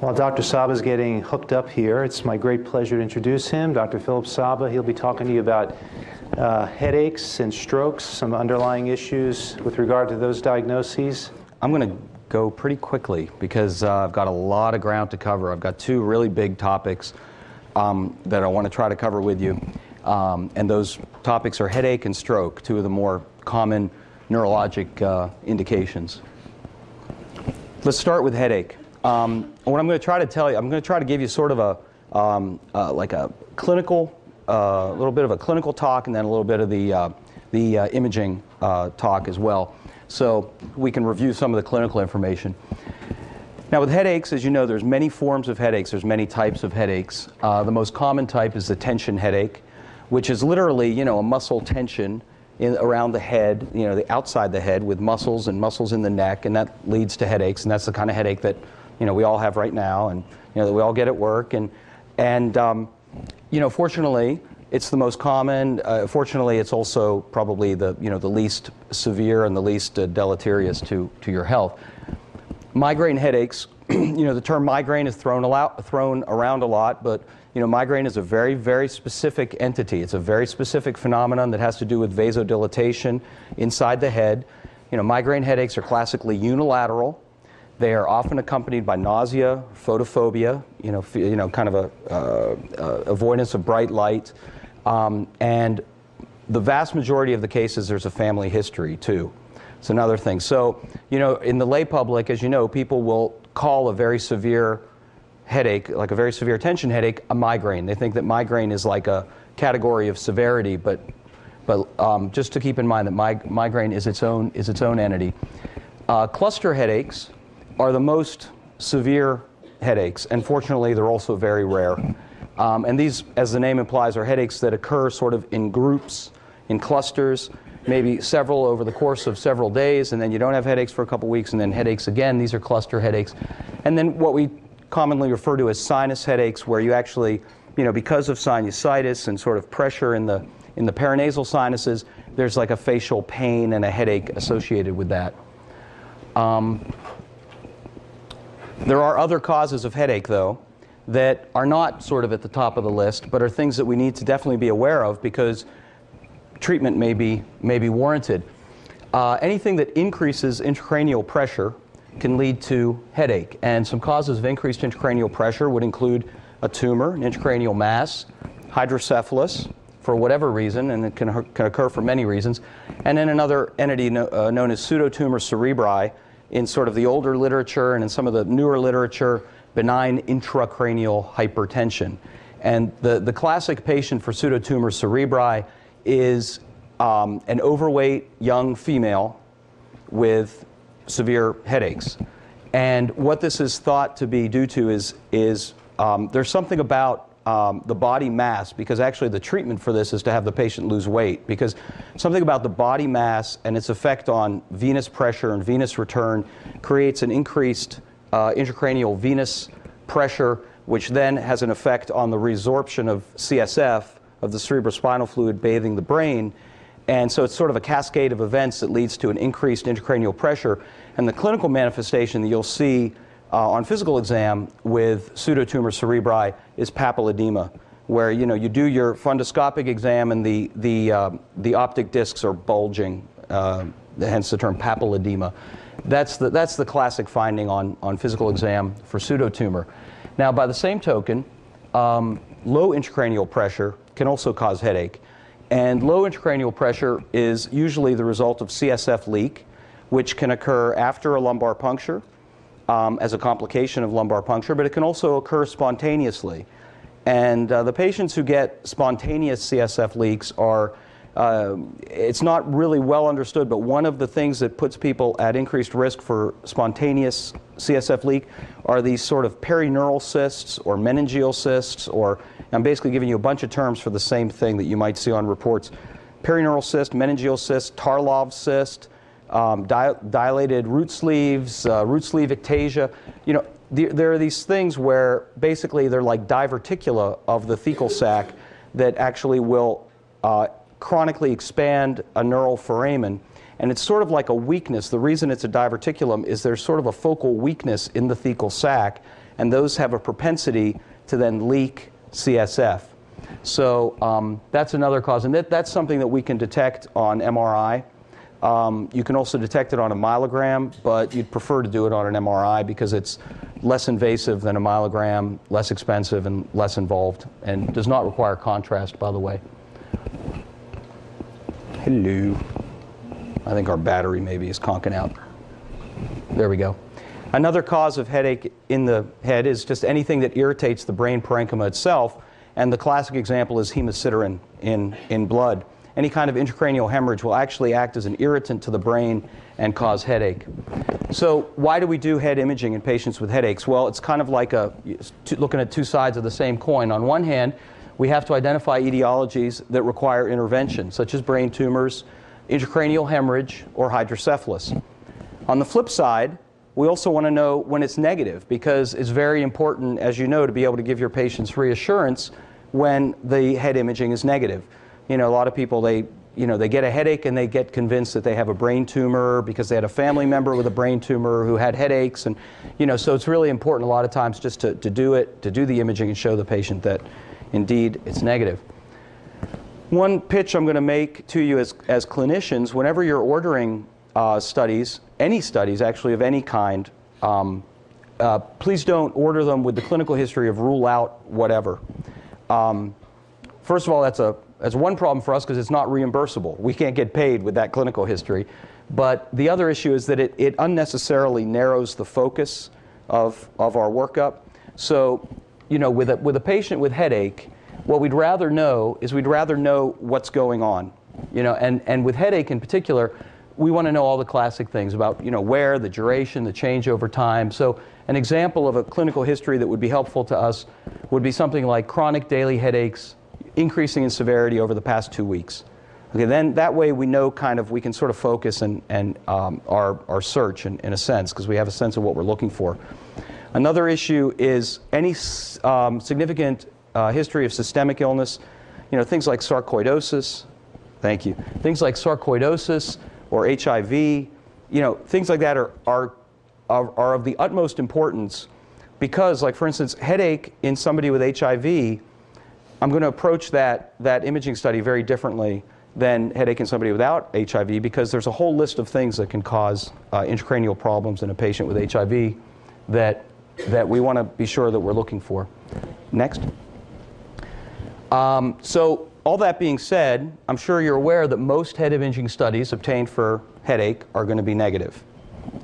While Dr. Saba is getting hooked up here, it's my great pleasure to introduce him, Dr. Philip Saba. He'll be talking to you about headaches and strokes, some underlying issues with regard to those diagnoses. I'm going to go pretty quickly because I've got a lot of ground to cover. I've got two really big topics that I want to try to cover with you. And those topics are headache and stroke, two of the more common neurologic indications. Let's start with headache. What I'm going to try to tell you, I'm going to try to give you sort of a like a clinical, a little bit of a clinical talk, and then a little bit of the imaging talk as well, so we can review some of the clinical information. Now, with headaches, as you know, there's many forms of headaches. There's many types of headaches. The most common type is the tension headache, which is literally, you know, a muscle tension around the head, you know, the outside the head with muscles in the neck, and that leads to headaches. And that's the kind of headache that, you know, we all have right now, and you know that we all get at work. And you know, fortunately, it's the most common. Fortunately, it's also probably the least severe and the least deleterious to your health. Migraine headaches. You know, the term migraine is thrown around a lot, but you know, migraine is a very, very specific entity. It's a very specific phenomenon that has to do with vasodilatation inside the head. You know, migraine headaches are classically unilateral. They are often accompanied by nausea, photophobia, kind of a avoidance of bright light, and the vast majority of the cases there's a family history too. It's another thing. So, you know, in the lay public, as you know, people will call a very severe headache, like a very severe tension headache, a migraine. They think that migraine is like a category of severity, but just to keep in mind that migraine is its own entity. Cluster headaches are the most severe headaches, and fortunately they're also very rare. And these, as the name implies, are headaches that occur sort of in groups, in clusters, maybe several over the course of several days, and then you don't have headaches for a couple weeks, and then headaches again. These are cluster headaches. And then what we commonly refer to as sinus headaches, where you actually, you know, because of sinusitis and sort of pressure in the paranasal sinuses, there's like a facial pain and a headache associated with that. There are other causes of headache, though, that are not sort of at the top of the list, but are things that we need to definitely be aware of because treatment may be warranted. Anything that increases intracranial pressure can lead to headache, and some causes of increased intracranial pressure would include a tumor, an intracranial mass, hydrocephalus, for whatever reason, and it can occur for many reasons, and then another entity known as pseudotumor cerebri. In sort of the older literature and in some of the newer literature, benign intracranial hypertension. And the classic patient for pseudotumor cerebri is an overweight young female with severe headaches. And what this is thought to be due to is there's something about the body mass, because actually the treatment for this is to have the patient lose weight, because something about the body mass and its effect on venous pressure and venous return creates an increased intracranial venous pressure, which then has an effect on the resorption of CSF, of the cerebrospinal fluid bathing the brain. And so it's sort of a cascade of events that leads to an increased intracranial pressure. And the clinical manifestation that you'll see on physical exam with pseudotumor cerebri is papilledema, where you know you do your fundoscopic exam and the optic discs are bulging, hence the term papilledema. That's the classic finding on physical exam for pseudotumor. Now, by the same token, low intracranial pressure can also cause headache, and low intracranial pressure is usually the result of CSF leak, which can occur after a lumbar puncture. As a complication of lumbar puncture, but it can also occur spontaneously. And the patients who get spontaneous CSF leaks are, it's not really well understood, but one of the things that puts people at increased risk for spontaneous CSF leak are these sort of perineural cysts or meningeal cysts, or I'm basically giving you a bunch of terms for the same thing that you might see on reports. Perineural cyst, meningeal cyst, Tarlov cyst, dilated root sleeves, root sleeve ectasia. You know, there are these things where basically they're like diverticula of the thecal sac that actually will chronically expand a neural foramen. And it's sort of like a weakness. The reason it's a diverticulum is there's sort of a focal weakness in the thecal sac, and those have a propensity to then leak CSF. So that's another cause, and that's something that we can detect on MRI. You can also detect it on a myelogram, but you'd prefer to do it on an MRI because it's less invasive than a myelogram, less expensive, and less involved, and does not require contrast, by the way. Hello. I think our battery maybe is conking out. There we go. Another cause of headache in the head is just anything that irritates the brain parenchyma itself, and the classic example is hemosiderin in blood. Any kind of intracranial hemorrhage will actually act as an irritant to the brain and cause headache. So why do we do head imaging in patients with headaches? Well, it's kind of like looking at two sides of the same coin. On one hand, we have to identify etiologies that require intervention, such as brain tumors, intracranial hemorrhage, or hydrocephalus. On the flip side, we also want to know when it's negative, because it's very important, as you know, to be able to give your patients reassurance when the head imaging is negative. You know, a lot of people, they get a headache and they get convinced that they have a brain tumor because they had a family member with a brain tumor who had headaches, and so it's really important a lot of times just to do the imaging and show the patient that indeed it's negative. One pitch I'm going to make to you as clinicians, whenever you're ordering studies, any studies actually of any kind, please don't order them with the clinical history of rule out whatever. First of all, that's one problem for us because it's not reimbursable. We can't get paid with that clinical history. But the other issue is that it unnecessarily narrows the focus of our workup. So, with a patient with headache, what we'd rather know is what's going on. And with headache in particular, we want to know all the classic things about, where, the duration, the change over time. So an example of a clinical history that would be helpful to us would be something like chronic daily headaches increasing in severity over the past 2 weeks. Okay, then that way we know we can sort of focus and our search in a sense, because we have a sense of what we're looking for. Another issue is any significant history of systemic illness, things like sarcoidosis, thank you, things like sarcoidosis or HIV, things like that are of the utmost importance because, like for instance, headache in somebody with HIV, I'm going to approach that imaging study very differently than headache in somebody without HIV because there's a whole list of things that can cause intracranial problems in a patient with HIV that we want to be sure that we're looking for. Next. So all that being said, I'm sure you're aware that most head imaging studies obtained for headache are going to be negative.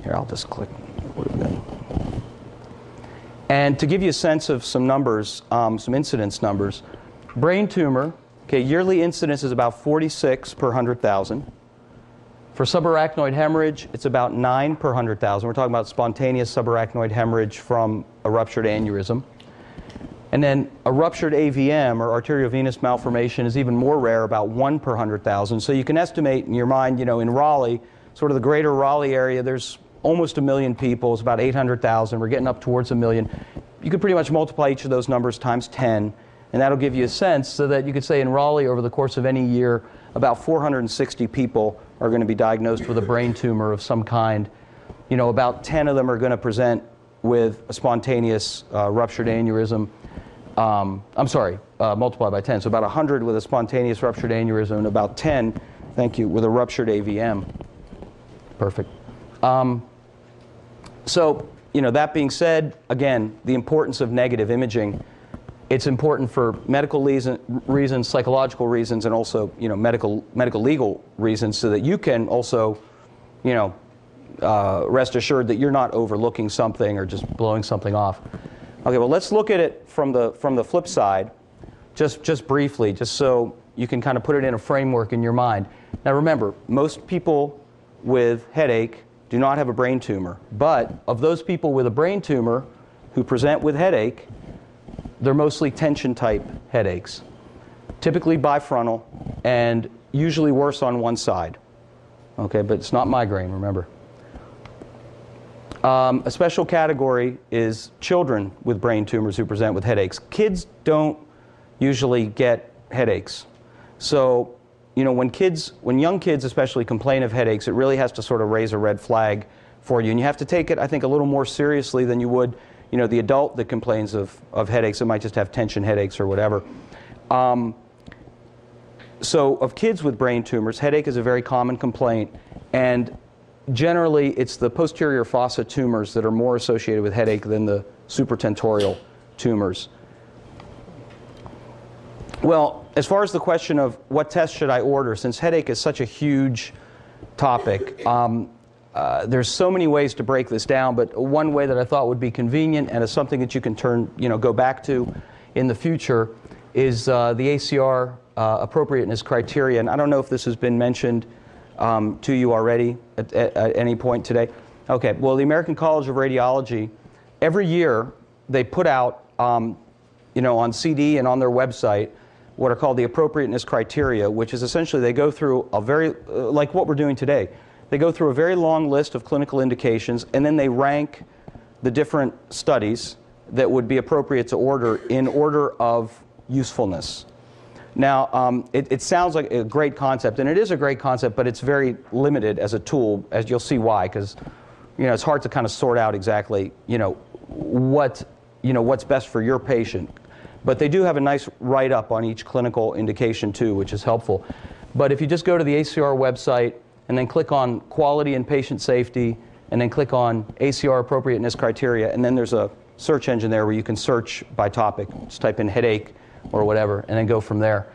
Here, I'll just click. And to give you a sense of some numbers, some incidence numbers, brain tumor, yearly incidence is about 46 per 100,000. For subarachnoid hemorrhage, it's about 9 per 100,000. We're talking about spontaneous subarachnoid hemorrhage from a ruptured aneurysm. And then a ruptured AVM, or arteriovenous malformation, is even more rare, about 1 per 100,000. So you can estimate in your mind, in Raleigh, sort of the greater Raleigh area, there's almost 1 million people. It's about 800,000. We're getting up towards 1 million. You could pretty much multiply each of those numbers times 10, and that'll give you a sense so that you could say in Raleigh, over the course of any year, about 460 people are going to be diagnosed with a brain tumor of some kind. About 10 of them are going to present with a spontaneous ruptured aneurysm. Multiply by 10. So about 100 with a spontaneous ruptured aneurysm and about 10, thank you, with a ruptured AVM. Perfect. So, that being said, again, the importance of negative imaging. It's important for medical reasons, psychological reasons, and also, medical legal reasons, so that you can also, rest assured that you're not overlooking something or just blowing something off. Okay, well, let's look at it from the flip side, just briefly, just so you can kind of put it in a framework in your mind. Now, remember, most people with headache do not have a brain tumor, but of those people with a brain tumor who present with headache, they're mostly tension-type headaches, typically bifrontal, and usually worse on one side. Okay, but it's not migraine, remember. A special category is children with brain tumors who present with headaches. Kids don't usually get headaches. So, when young kids especially complain of headaches, it really has to sort of raise a red flag for you. And you have to take it, I think, a little more seriously than you would, the adult that complains of headaches, it might just have tension headaches or whatever. So of kids with brain tumors, headache is a very common complaint, and generally it's the posterior fossa tumors that are more associated with headache than the supratentorial tumors. Well, as far as the question of what test should I order, since headache is such a huge topic, there's so many ways to break this down, but one way that I thought would be convenient and is something that you can go back to in the future is the ACR appropriateness criteria. And I don't know if this has been mentioned to you already at any point today. Okay, well, the American College of Radiology, every year they put out, on CD and on their website, what are called the appropriateness criteria, which is essentially they go through a very, like what we're doing today, they go through a very long list of clinical indications, and then they rank the different studies that would be appropriate to order in order of usefulness. Now, it sounds like a great concept, and it is a great concept, but it's very limited as a tool, as you'll see why, because it's hard to kind of sort out exactly what's best for your patient. But they do have a nice write-up on each clinical indication too, which is helpful. But if you just go to the ACR website and then click on quality and patient safety, and then click on ACR appropriateness criteria, and then there's a search engine there where you can search by topic. Just type in headache or whatever, and then go from there.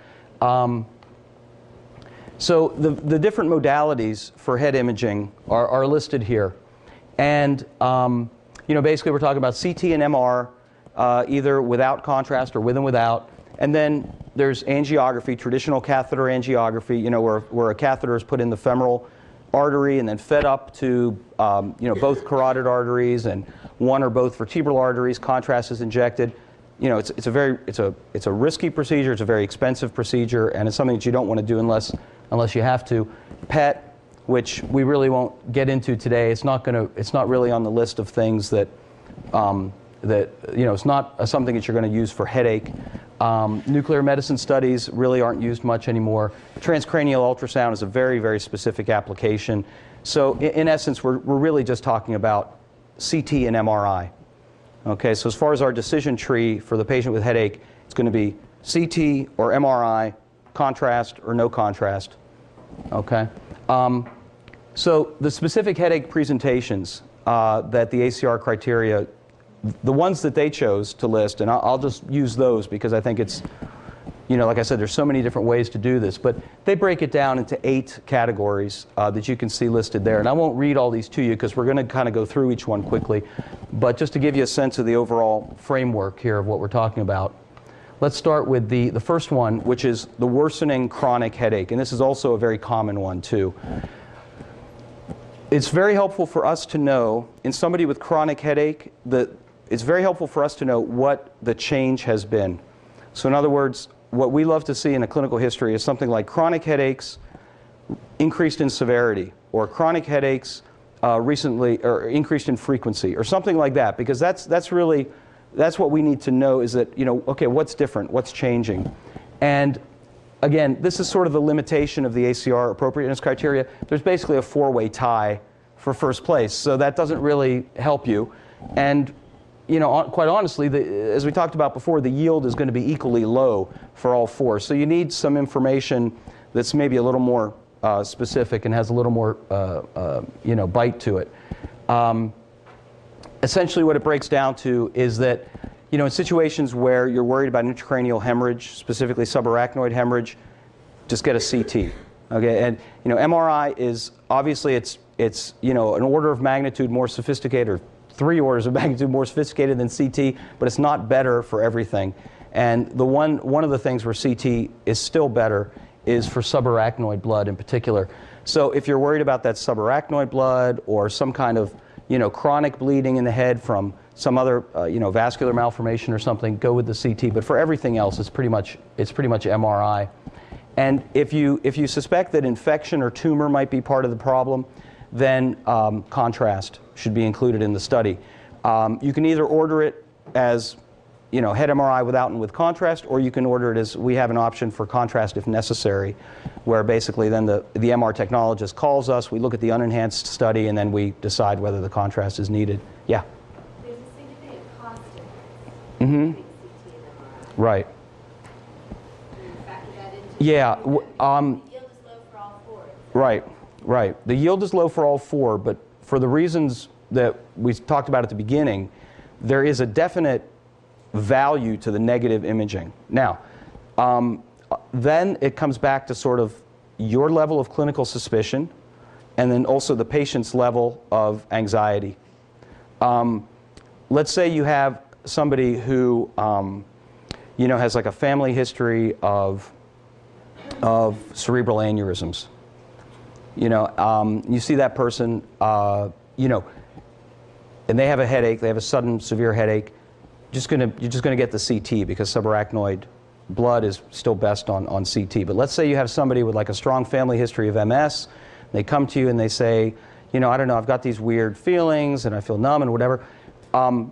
So the different modalities for head imaging are listed here. And basically we're talking about CT and MR, either without contrast or with and without. And then there's angiography, traditional catheter angiography, where a catheter is put in the femoral artery and then fed up to both carotid arteries and one or both vertebral arteries. Contrast is injected. It's a risky procedure. It's a very expensive procedure, and it's something that you don't want to do unless you have to. PET, which we really won't get into today. It's not really on the list of things that it's not something that you're going to use for headache. Nuclear medicine studies really aren't used much anymore. Transcranial ultrasound is a very, very specific application. So in essence, we're really just talking about CT and MRI. Okay, so as far as our decision tree for the patient with headache, it's going to be CT or MRI, contrast or no contrast. Okay. So the specific headache presentations that the ACR criteria, the ones that they chose to list, and I'll just use those because I think it's, like I said, there's so many different ways to do this, but they break it down into 8 categories that you can see listed there. And I won't read all these to you because we're going to kind of go through each one quickly, but just to give you a sense of the overall framework here of what we're talking about. Let's start with the first one, which is the worsening chronic headache, and this is also a very common one too. It's very helpful for us to know, in somebody with chronic headache, it's very helpful for us to know what the change has been. So in other words, what we love to see in a clinical history is something like chronic headaches increased in severity, or chronic headaches recently, or increased in frequency, or something like that, because that's what we need to know is that, okay, what's different, what's changing. And again, this is sort of the limitation of the ACR appropriateness criteria. There's basically a 4-way tie for first place, so that doesn't really help you. And quite honestly, as we talked about before, the yield is going to be equally low for all 4. So you need some information that's maybe a little more specific and has a little more, bite to it. Essentially what it breaks down to is that, in situations where you're worried about intracranial hemorrhage, specifically subarachnoid hemorrhage, just get a CT. Okay, and MRI is obviously it's an order of magnitude more sophisticated, or 3 orders of magnitude more sophisticated than CT, but it's not better for everything. And one of the things where CT is still better is for subarachnoid blood in particular. So if you're worried about that subarachnoid blood or some kind of chronic bleeding in the head from some other vascular malformation or something, go with the CT. But for everything else, it's pretty much MRI. And if you suspect that infection or tumor might be part of the problem, then contrast should be included in the study. You can either order it as head MRI without and with contrast, or you can order it as, we have an option for contrast if necessary, where basically then the MR technologist calls us, we look at the unenhanced study, and then we decide whether the contrast is needed. Yeah? There's a significant cost Mm-hmm. Right. Yeah. The yield is low for all four. Right. Right. The yield is low for all four, but for the reasons that we talked about at the beginning, there is a definite value to the negative imaging. Now, then it comes back to sort of your level of clinical suspicion and then also the patient's level of anxiety. Let's say you have somebody who has like a family history of cerebral aneurysms. You see that person, and they have a headache, they have a sudden severe headache. You're just gonna get the CT because subarachnoid blood is still best on CT. But let's say you have somebody with like a strong family history of MS. They come to you and they say, I don't know, I've got these weird feelings and I feel numb and whatever. The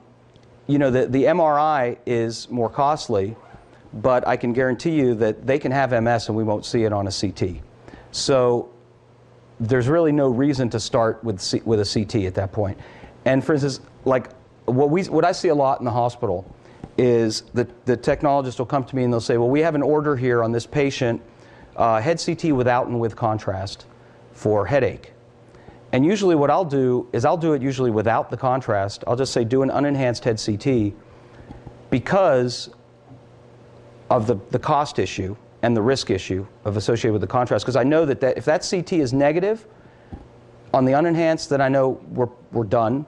MRI is more costly, but I can guarantee you that they can have MS and we won't see it on a CT. So there's really no reason to start with a CT at that point. And for instance, like what I see a lot in the hospital is the technologist will come to me and they'll say, well, we have an order here on this patient, head CT without and with contrast for headache. And usually what I'll do is I'll do it usually without the contrast. I'll just say do an unenhanced head CT because of the cost issue and the risk issue associated with the contrast. Because I know that if that CT is negative on the unenhanced, then I know we're done,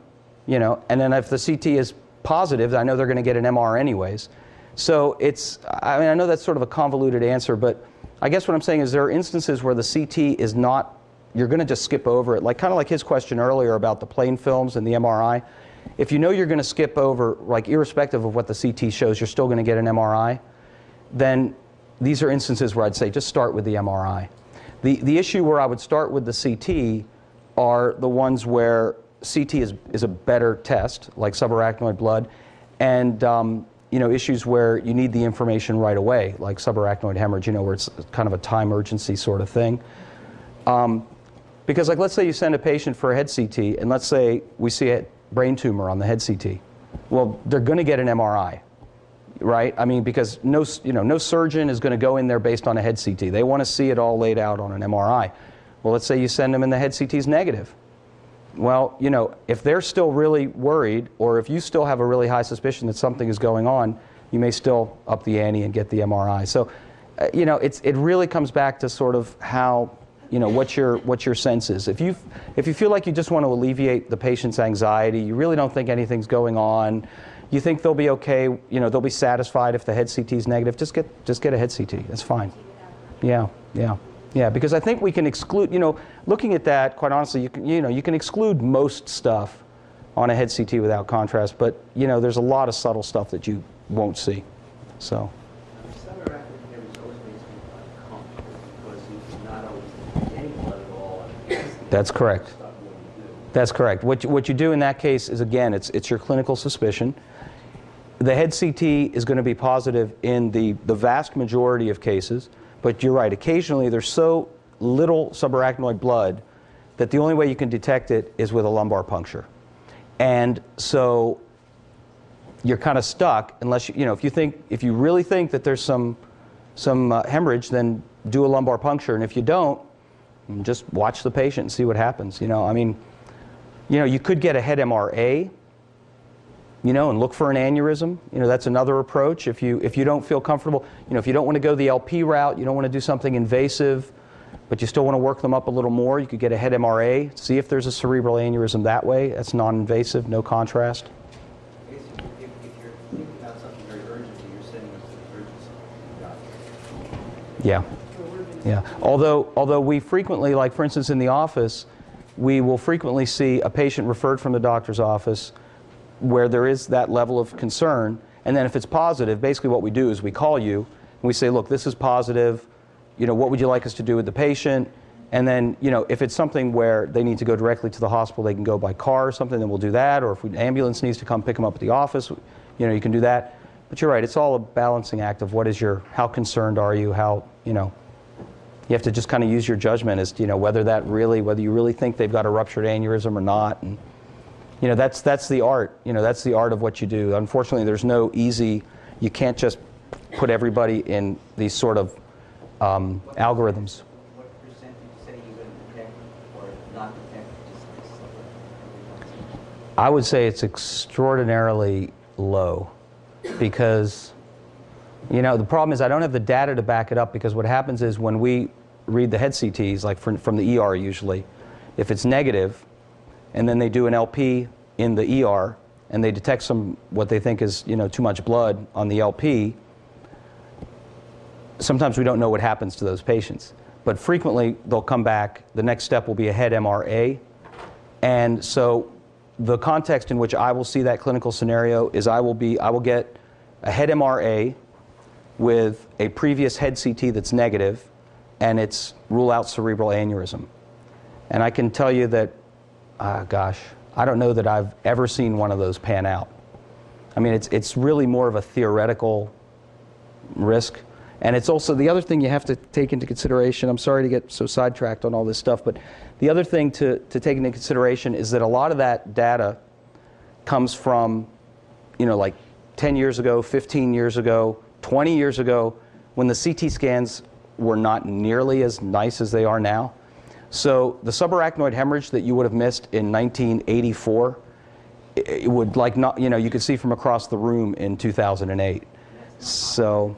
and then if the CT is positive, I know they're going to get an MR anyways. So I know that's sort of a convoluted answer, but I guess what I'm saying is there are instances where the CT is not, you're going to just skip over it, kind of like his question earlier about the plain films and the MRI. If you know you're going to skip over, like irrespective of what the CT shows, you're still going to get an MRI, then these are instances where I'd say just start with the MRI. The issue where I would start with the CT are the ones where CT is a better test, like subarachnoid blood, and issues where you need the information right away, like subarachnoid hemorrhage, where it's kind of a time urgency sort of thing. Because let's say you send a patient for a head CT, and let's say we see a brain tumor on the head CT. Well, they're going to get an MRI, right? I mean, because no surgeon is going to go in there based on a head CT. They want to see it all laid out on an MRI. Well, let's say you send them and the head CT is negative. Well, if they're still really worried, or if you still have a really high suspicion that something is going on, you may still up the ante and get the MRI. So, it really comes back to sort of how, what your sense is. If you feel like you just want to alleviate the patient's anxiety, you really don't think anything's going on, you think they'll be okay, they'll be satisfied if the head CT is negative, just get a head CT. That's fine. Yeah, because I think we can exclude, looking at that, quite honestly, you can exclude most stuff on a head CT without contrast, but there's a lot of subtle stuff that you won't see. So. That's correct. That's correct. What you do in that case is, again, it's your clinical suspicion. The head CT is going to be positive in the vast majority of cases. But you're right, occasionally there's so little subarachnoid blood that the only way you can detect it is with a lumbar puncture. And so you're kind of stuck unless, if you really think that there's some hemorrhage, then do a lumbar puncture. And if you don't, just watch the patient and see what happens. You could get a head MRA, and look for an aneurysm. That's another approach. If you don't feel comfortable, if you don't want to go the LP route, you don't want to do something invasive, but you still want to work them up a little more, you could get a head MRA, see if there's a cerebral aneurysm that way. That's non-invasive, no contrast. I guess if you're thinking about something very urgent, you're sending us to the urgency. Yeah. Although we frequently, like for instance in the office, we will frequently see a patient referred from the doctor's office where there is that level of concern, and then if it's positive, basically what we do is we call you and we say, look, this is positive, what would you like us to do with the patient? And then, if it's something where they need to go directly to the hospital, they can go by car or something, then we'll do that. Or if an ambulance needs to come pick them up at the office, you can do that. But you're right, it's all a balancing act of how concerned are you, you have to just kind of use your judgment as to, whether you really think they've got a ruptured aneurysm or not. And That's the art. That's the art of what you do. Unfortunately, there's no easy. You can't just put everybody in these sort of algorithms. What percent did you say you would detect or not detect? I would say it's extraordinarily low, because the problem is I don't have the data to back it up, because what happens is when we read the head CTs, like from the ER usually, if it's negative, and then they do an LP in the ER, and they detect what they think is too much blood on the LP, sometimes we don't know what happens to those patients. But frequently they'll come back. The next step will be a head MRA, and so the context in which I will see that clinical scenario is I will get a head MRA with a previous head CT that's negative, and it's rule out cerebral aneurysm. And I can tell you that, gosh, I don't know that I've ever seen one of those pan out. I mean, it's really more of a theoretical risk. And it's also the other thing you have to take into consideration. I'm sorry to get so sidetracked on all this stuff, but the other thing to take into consideration is that a lot of that data comes from, like 10 years ago, 15 years ago, 20 years ago, when the CT scans were not nearly as nice as they are now. So the subarachnoid hemorrhage that you would have missed in 1984, it would you could see from across the room in 2008. So,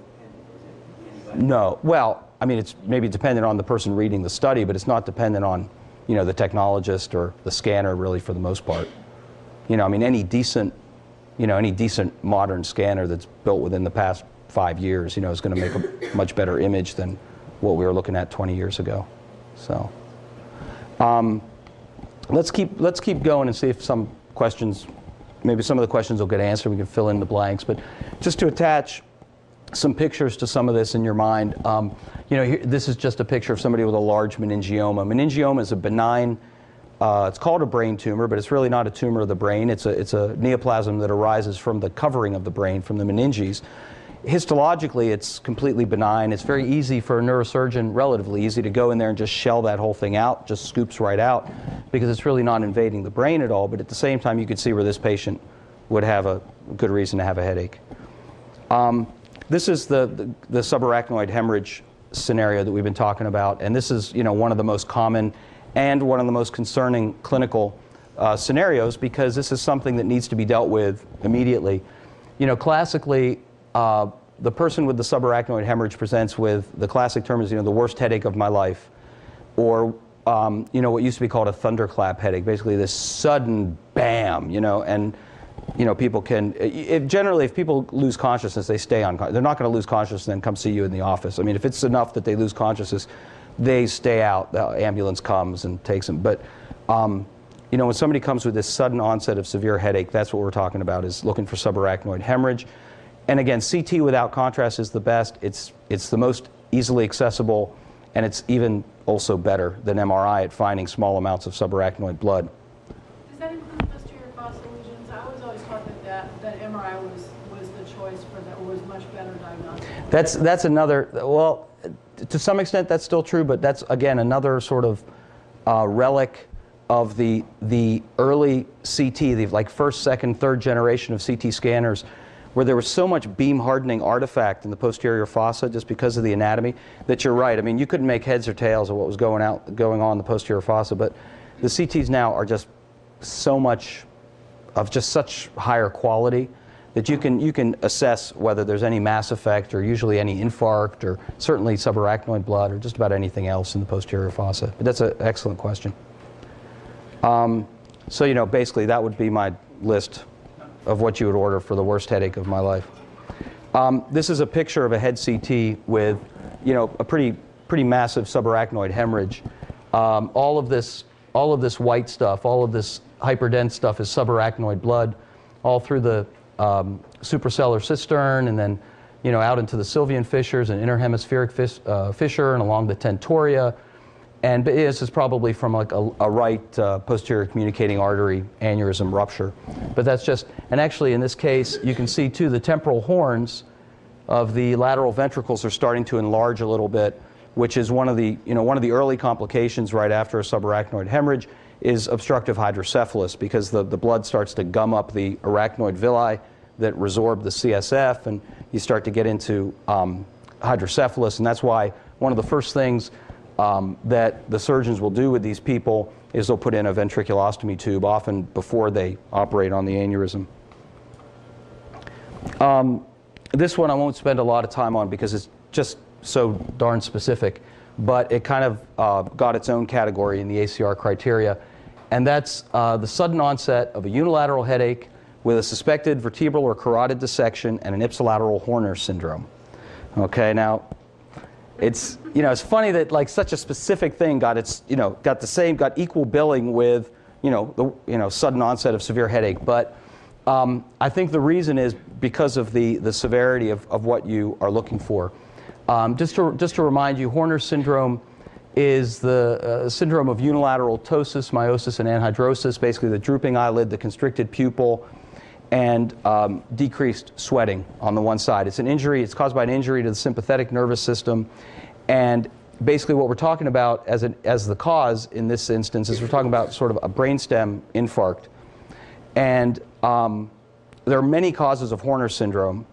no. Well, I mean, it's maybe dependent on the person reading the study, but it's not dependent on, the technologist or the scanner, really, for the most part. I mean, any decent modern scanner that's built within the past 5 years, is going to make a much better image than what we were looking at 20 years ago. So, let's keep going and see if some questions, maybe some of the questions will get answered. We can fill in the blanks, but just to attach some pictures to some of this in your mind. Here, this is just a picture of somebody with a large meningioma. Meningioma is a benign, it's called a brain tumor, but it's really not a tumor of the brain. It's a neoplasm that arises from the covering of the brain, from the meninges. Histologically, it's completely benign. It's very easy for a neurosurgeon, relatively easy, to go in there and just shell that whole thing out, just scoops right out, because it's really not invading the brain at all. But at the same time, you could see where this patient would have a good reason to have a headache. This is the subarachnoid hemorrhage scenario that we've been talking about, and this is one of the most common and one of the most concerning clinical scenarios, because this is something that needs to be dealt with immediately. Classically, the person with the subarachnoid hemorrhage presents with, the classic term is the worst headache of my life, or what used to be called a thunderclap headache, basically this sudden bam, and people can, generally if people lose consciousness, they stay unconscious. They're not going to lose consciousness and then come see you in the office. I mean, if it's enough that they lose consciousness, they stay out. The ambulance comes and takes them. But when somebody comes with this sudden onset of severe headache, that's what we're talking about, is looking for subarachnoid hemorrhage. And again, CT without contrast is the best. It's the most easily accessible, and it's even also better than MRI at finding small amounts of subarachnoid blood. Does that include posterior fossa lesions? I was always taught that MRI was the choice for that, was much better diagnostic. That's another, well, to some extent that's still true, but that's again another sort of relic of the early CT, the like first, second, third generation of CT scanners, where there was so much beam hardening artifact in the posterior fossa just because of the anatomy, that you're right. I mean, you couldn't make heads or tails of what was going on in the posterior fossa, but the CTs now are just so much of just such higher quality that you can assess whether there's any mass effect or usually any infarct or certainly subarachnoid blood or just about anything else in the posterior fossa. But that's an excellent question. So basically that would be my list of what you would order for the worst headache of my life. This is a picture of a head CT with a pretty massive subarachnoid hemorrhage. All of this white stuff, all of this hyperdense stuff is subarachnoid blood, all through the suprasellar cistern, and then out into the Sylvian fissures and interhemispheric fissure and along the tentoria. And this is probably from like a right posterior communicating artery aneurysm rupture. But that's just, and actually in this case you can see too the temporal horns of the lateral ventricles are starting to enlarge a little bit, which is one of the early complications right after a subarachnoid hemorrhage. is obstructive hydrocephalus, because the blood starts to gum up the arachnoid villi that resorb the CSF, and you start to get into hydrocephalus. And that's why one of the first things that the surgeons will do with these people is they'll put in a ventriculostomy tube, often before they operate on the aneurysm. This one I won't spend a lot of time on because it's just so darn specific, but it kind of got its own category in the ACR criteria, and that's the sudden onset of a unilateral headache with a suspected vertebral or carotid dissection and an ipsilateral Horner syndrome. Okay, now it's, you know, it's funny that like such a specific thing got its, you know, got equal billing with, the sudden onset of severe headache, but I think the reason is because of the severity of what you are looking for. Just to remind you, Horner syndrome is the syndrome of unilateral ptosis, meiosis, and anhidrosis, basically the drooping eyelid, the constricted pupil, and decreased sweating on the one side. It's an injury, it's caused by an injury to the sympathetic nervous system, and basically what we're talking about as the cause in this instance is we're talking about sort of a brainstem infarct. And there are many causes of Horner syndrome,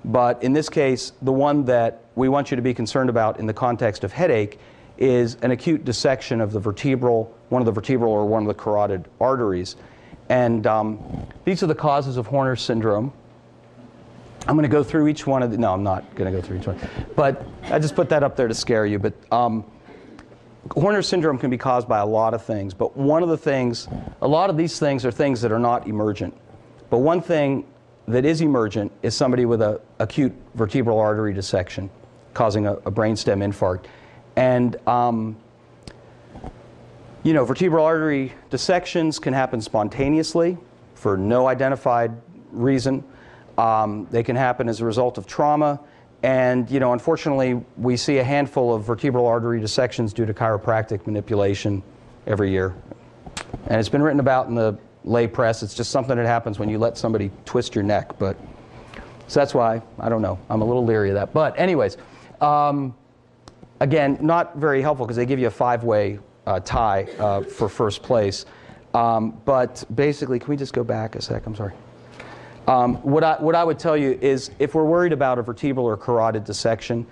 but in this case, the one that we want you to be concerned about in the context of headache is an acute dissection of the vertebral, one of the vertebral or one of the carotid arteries. And these are the causes of Horner syndrome. I'm going to go through each one of the, no, I'm not going to go through each one. But I just put that up there to scare you. But Horner syndrome can be caused by a lot of things. But one of the things, a lot of these things are things that are not emergent. But one thing that is emergent is somebody with an acute vertebral artery dissection causing a brainstem infarct. And vertebral artery dissections can happen spontaneously for no identified reason. They can happen as a result of trauma. And, unfortunately, we see a handful of vertebral artery dissections due to chiropractic manipulation every year. And it's been written about in the lay press. It's just something that happens when you let somebody twist your neck. So that's why, I don't know, I'm a little leery of that. But anyways, again, not very helpful because they give you a five-way tie for first place. But basically, can we just go back a sec? I'm sorry. What I would tell you is if we're worried about a vertebral or carotid dissection,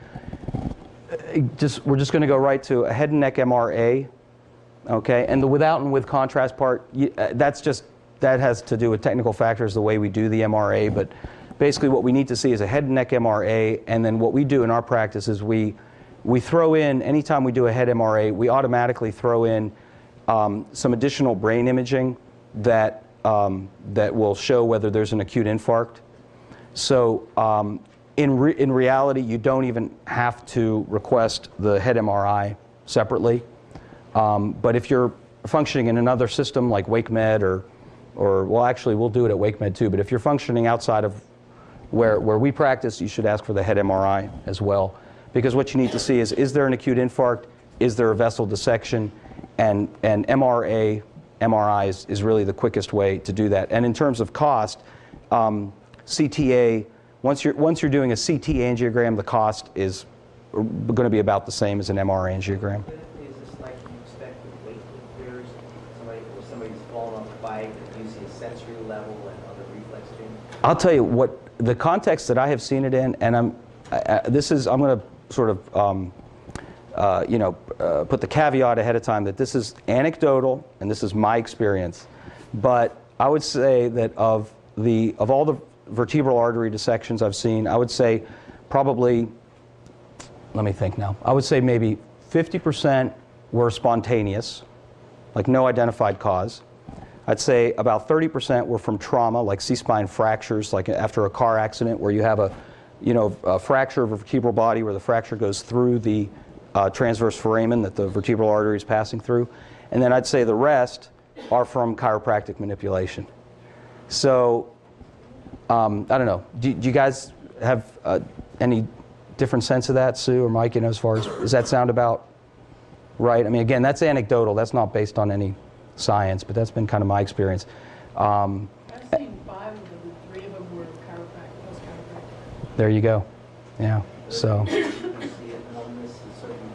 we're just going to go right to a head and neck MRA. Okay, and the without and with contrast part, that has to do with technical factors, the way we do the MRA. But basically what we need to see is a head and neck MRA, and then what we do in our practice is we throw in, anytime we do a head MRA, we automatically throw in some additional brain imaging that will show whether there's an acute infarct. So in reality, you don't even have to request the head MRI separately. But if you're functioning in another system like WakeMed or well, actually, we'll do it at WakeMed too, but if you're functioning outside of where we practice, you should ask for the head MRI as well. Because what you need to see is there an acute infarct? Is there a vessel dissection? And MRI is really the quickest way to do that. And in terms of cost, CTA, once you're doing a CT angiogram, the cost is going to be about the same as an MR angiogram. Is this like you expect with weight lifters, somebody's fallen off a bike, do you see a sensory level and other reflex changes? I'll tell you what, the context that I have seen it in, and I'm going to sort of put the caveat ahead of time that this is anecdotal and this is my experience, but I would say that of all the vertebral artery dissections I've seen, I would say probably, let me think now, I would say maybe 50% were spontaneous, like no identified cause. I'd say about 30% were from trauma, like C-spine fractures, like after a car accident where you have a fracture of a vertebral body where the fracture goes through the transverse foramen that the vertebral artery is passing through. And then I'd say the rest are from chiropractic manipulation. So, I don't know. Do you guys have any different sense of that, Sue or Mike, as far as, does that sound about right? I mean, again, that's anecdotal. That's not based on any science, but that's been kind of my experience. I've seen 5 of them, 3 of them were chiropractic. There you go. Yeah. So. Do you see a numbness, a certain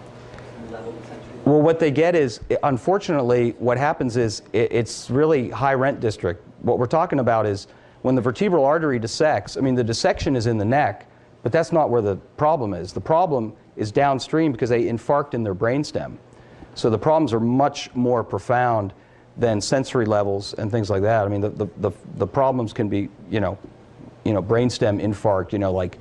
level of sensory? Well, what they get is, unfortunately, what happens is it's really high rent district. What we're talking about is when the vertebral artery dissects, I mean, the dissection is in the neck, but that's not where the problem is. The problem is downstream because they infarct in their brainstem. So the problems are much more profound than sensory levels and things like that. I mean, the problems can be, brainstem infarct, like,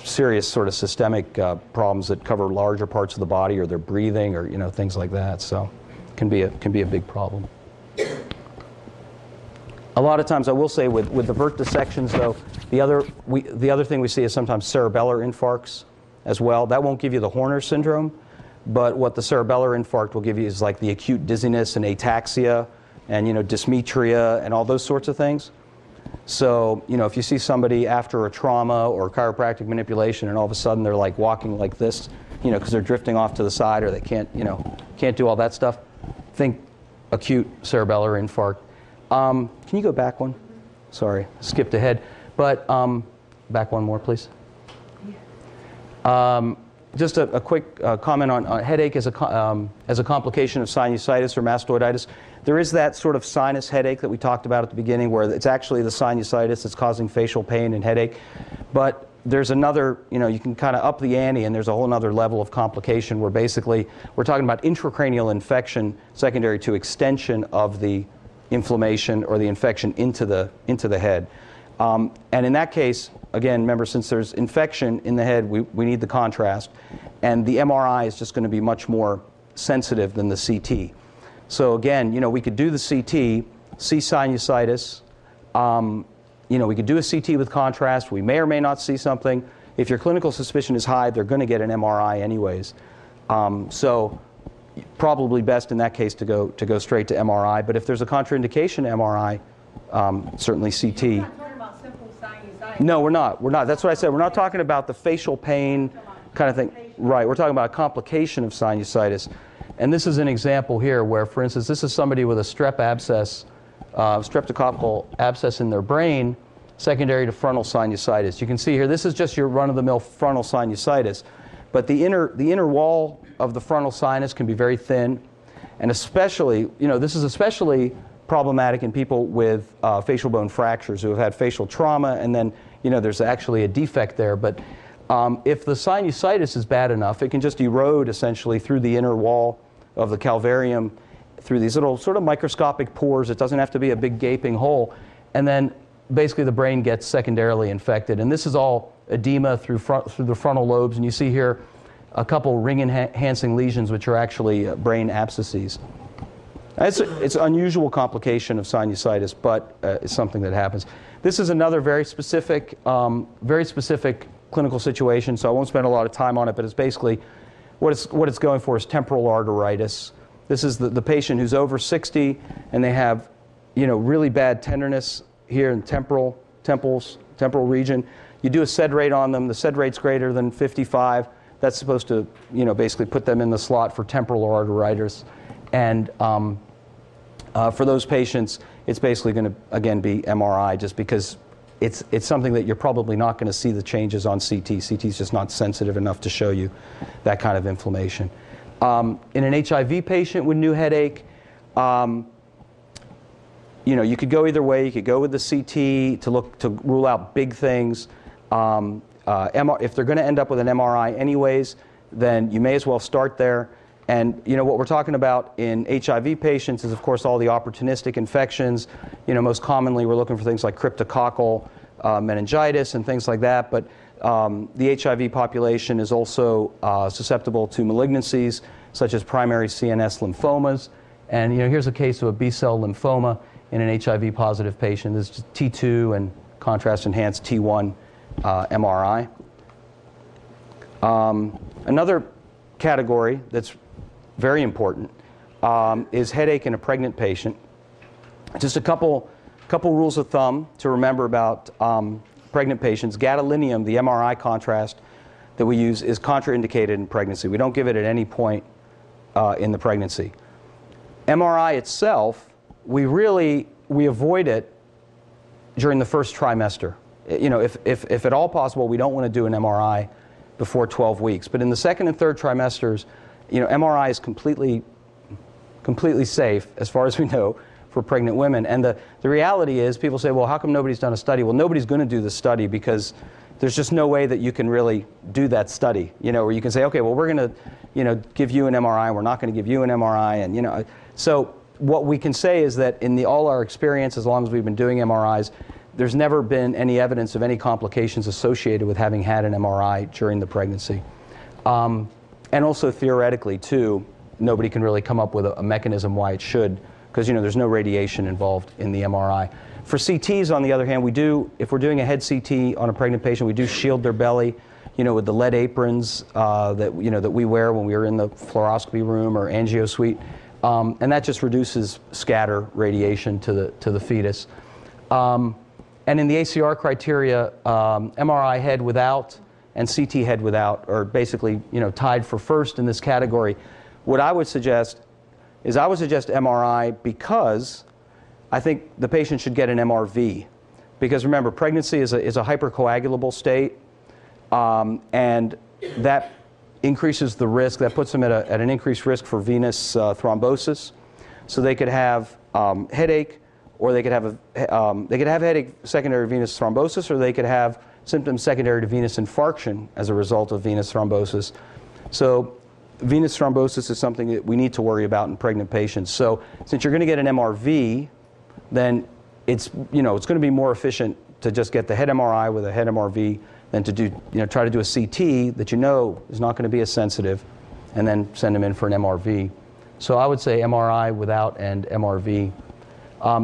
serious sort of systemic problems that cover larger parts of the body, or their breathing, or things like that. So, it can be a big problem. A lot of times, I will say, with the vert dissections, though, the other thing we see is sometimes cerebellar infarcts as well. That won't give you the Horner syndrome, but what the cerebellar infarct will give you is like the acute dizziness and ataxia, and dysmetria and all those sorts of things. So, if you see somebody after a trauma or chiropractic manipulation and all of a sudden they're like walking like this, because they're drifting off to the side, or they can't do all that stuff, think acute cerebellar infarct. Can you go back one? Sorry, skipped ahead. But back one more, please. Just a quick comment on headache as a complication of sinusitis or mastoiditis. There is that sort of sinus headache that we talked about at the beginning, where it's actually the sinusitis that's causing facial pain and headache. But there's another, you can kind of up the ante, and there's a whole other level of complication where basically we're talking about intracranial infection secondary to extension of the inflammation or the infection into the head. And in that case, again, remember, since there's infection in the head, we need the contrast. And the MRI is just going to be much more sensitive than the CT. So again, we could do the CT, see sinusitis. We could do a CT with contrast. We may or may not see something. If your clinical suspicion is high, they're going to get an MRI anyways. So probably best in that case to go straight to MRI. But if there's a contraindication to MRI, certainly CT. We're not talking about simple sinusitis. No, we're not. We're not. That's what I said. We're not talking about the facial pain kind of thing. Right. We're talking about a complication of sinusitis. And this is an example here where, for instance, this is somebody with a strep abscess, streptococcal abscess in their brain, secondary to frontal sinusitis. You can see here, this is just your run-of-the-mill frontal sinusitis. But the inner wall of the frontal sinus can be very thin. And especially, this is especially problematic in people with facial bone fractures who have had facial trauma, and then, there's actually a defect there. But if the sinusitis is bad enough, it can just erode essentially through the inner wall of the calvarium, through these little sort of microscopic pores. It doesn't have to be a big gaping hole. And then basically the brain gets secondarily infected. And this is all edema through the frontal lobes. And you see here a couple ring-enhancing lesions, which are actually brain abscesses. It's an unusual complication of sinusitis, but it's something that happens. This is another very specific clinical situation, so I won't spend a lot of time on it, but it's basically what it's going for is temporal arteritis. This is the patient who's over 60, and they have really bad tenderness here in temporal region. You do a SED rate on them. The SED rate's greater than 55. That's supposed to basically put them in the slot for temporal arteritis. And for those patients, it's basically going to, again, be MRI, just because it's something that you're probably not going to see the changes on CT. CT is just not sensitive enough to show you that kind of inflammation. In an HIV patient with new headache, you could go either way. You could go with the CT to rule out big things. If they're going to end up with an MRI anyways, then you may as well start there. And what we're talking about in HIV patients is, of course, all the opportunistic infections. Most commonly we're looking for things like cryptococcal meningitis and things like that. But the HIV population is also susceptible to malignancies such as primary CNS lymphomas. And here's a case of a B-cell lymphoma in an HIV-positive patient. This is T2 and contrast-enhanced T1 MRI. Another category that's very important is headache in a pregnant patient. Just a couple rules of thumb to remember about pregnant patients. Gadolinium, the MRI contrast that we use, is contraindicated in pregnancy. We don't give it at any point in the pregnancy. MRI itself, we avoid it during the first trimester. If at all possible, we don't want to do an MRI before 12 weeks. But in the second and third trimesters, MRI is completely safe, as far as we know, for pregnant women. And the reality is, people say, well, how come nobody's done a study? Well, nobody's going to do the study because there's just no way that you can really do that study, where you can say, okay, well, we're going to, give you an MRI, we're not going to give you an MRI, and, So what we can say is that in all our experience, as long as we've been doing MRIs, there's never been any evidence of any complications associated with having had an MRI during the pregnancy. And also theoretically, too, nobody can really come up with a mechanism why it should, because there's no radiation involved in the MRI. For CTs, on the other hand, if we're doing a head CT on a pregnant patient, we do shield their belly, with the lead aprons that we wear when we are in the fluoroscopy room or angio suite, and that just reduces scatter radiation to the fetus. And in the ACR criteria, MRI head without and CT head without are basically tied for first in this category. What I would suggest is MRI because I think the patient should get an MRV. Because remember, pregnancy is a hypercoagulable state, and that increases the risk, that puts them at an increased risk for venous thrombosis. So they could have headache, or they could have headache secondary to venous thrombosis, or they could have symptoms secondary to venous infarction as a result of venous thrombosis. So venous thrombosis is something that we need to worry about in pregnant patients. So since you're going to get an MRV, then it's going to be more efficient to just get the head MRI with a head MRV than to try to do a CT that is not going to be as sensitive, and then send them in for an MRV. So I would say MRI without and MRV.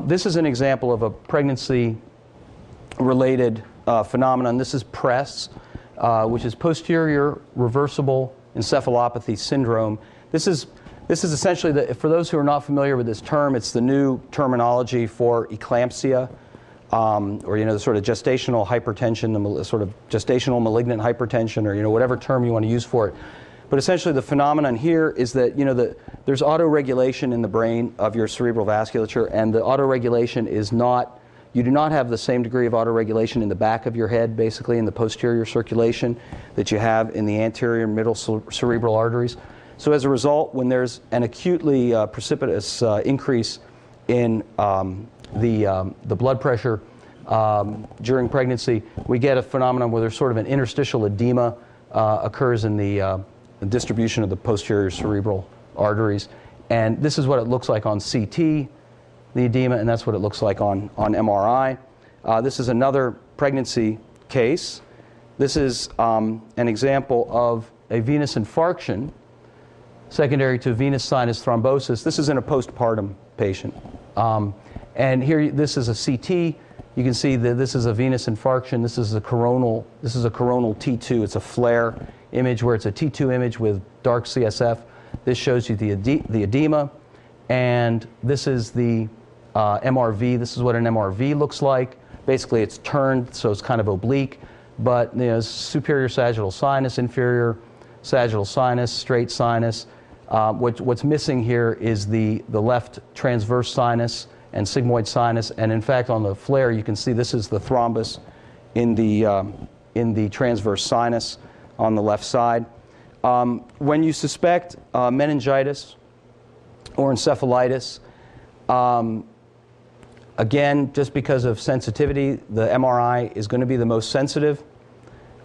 This is an example of a pregnancy-related phenomenon. This is PRESS, which is posterior reversible encephalopathy syndrome. This is essentially, for those who are not familiar with this term, it's the new terminology for eclampsia, or the sort of gestational hypertension, the sort of gestational malignant hypertension, or whatever term you want to use for it. But essentially, the phenomenon here is that there's autoregulation in the brain of your cerebral vasculature, and the autoregulation is not. You do not have the same degree of autoregulation in the back of your head, basically in the posterior circulation, that you have in the anterior and middle cerebral arteries. So as a result, when there's an acutely precipitous increase in the blood pressure during pregnancy, we get a phenomenon where there's sort of an interstitial edema occurs in the distribution of the posterior cerebral arteries. And this is what it looks like on CT, the edema, and that's what it looks like on MRI. This is another pregnancy case. This is an example of a venous infarction secondary to venous sinus thrombosis. This is in a postpartum patient. And here, this is a CT. You can see that this is a venous infarction. This is a coronal T2. It's a flare image where it's a T2 image with dark CSF. This shows you the edema. And this is the MRV. This is what an MRV looks like. Basically, it's turned, so it's kind of oblique. But superior sagittal sinus, inferior sagittal sinus, straight sinus. What's missing here is the left transverse sinus and sigmoid sinus. And in fact, on the flare, you can see this is the thrombus in the transverse sinus on the left side. When you suspect meningitis or encephalitis, again, just because of sensitivity, the MRI is going to be the most sensitive.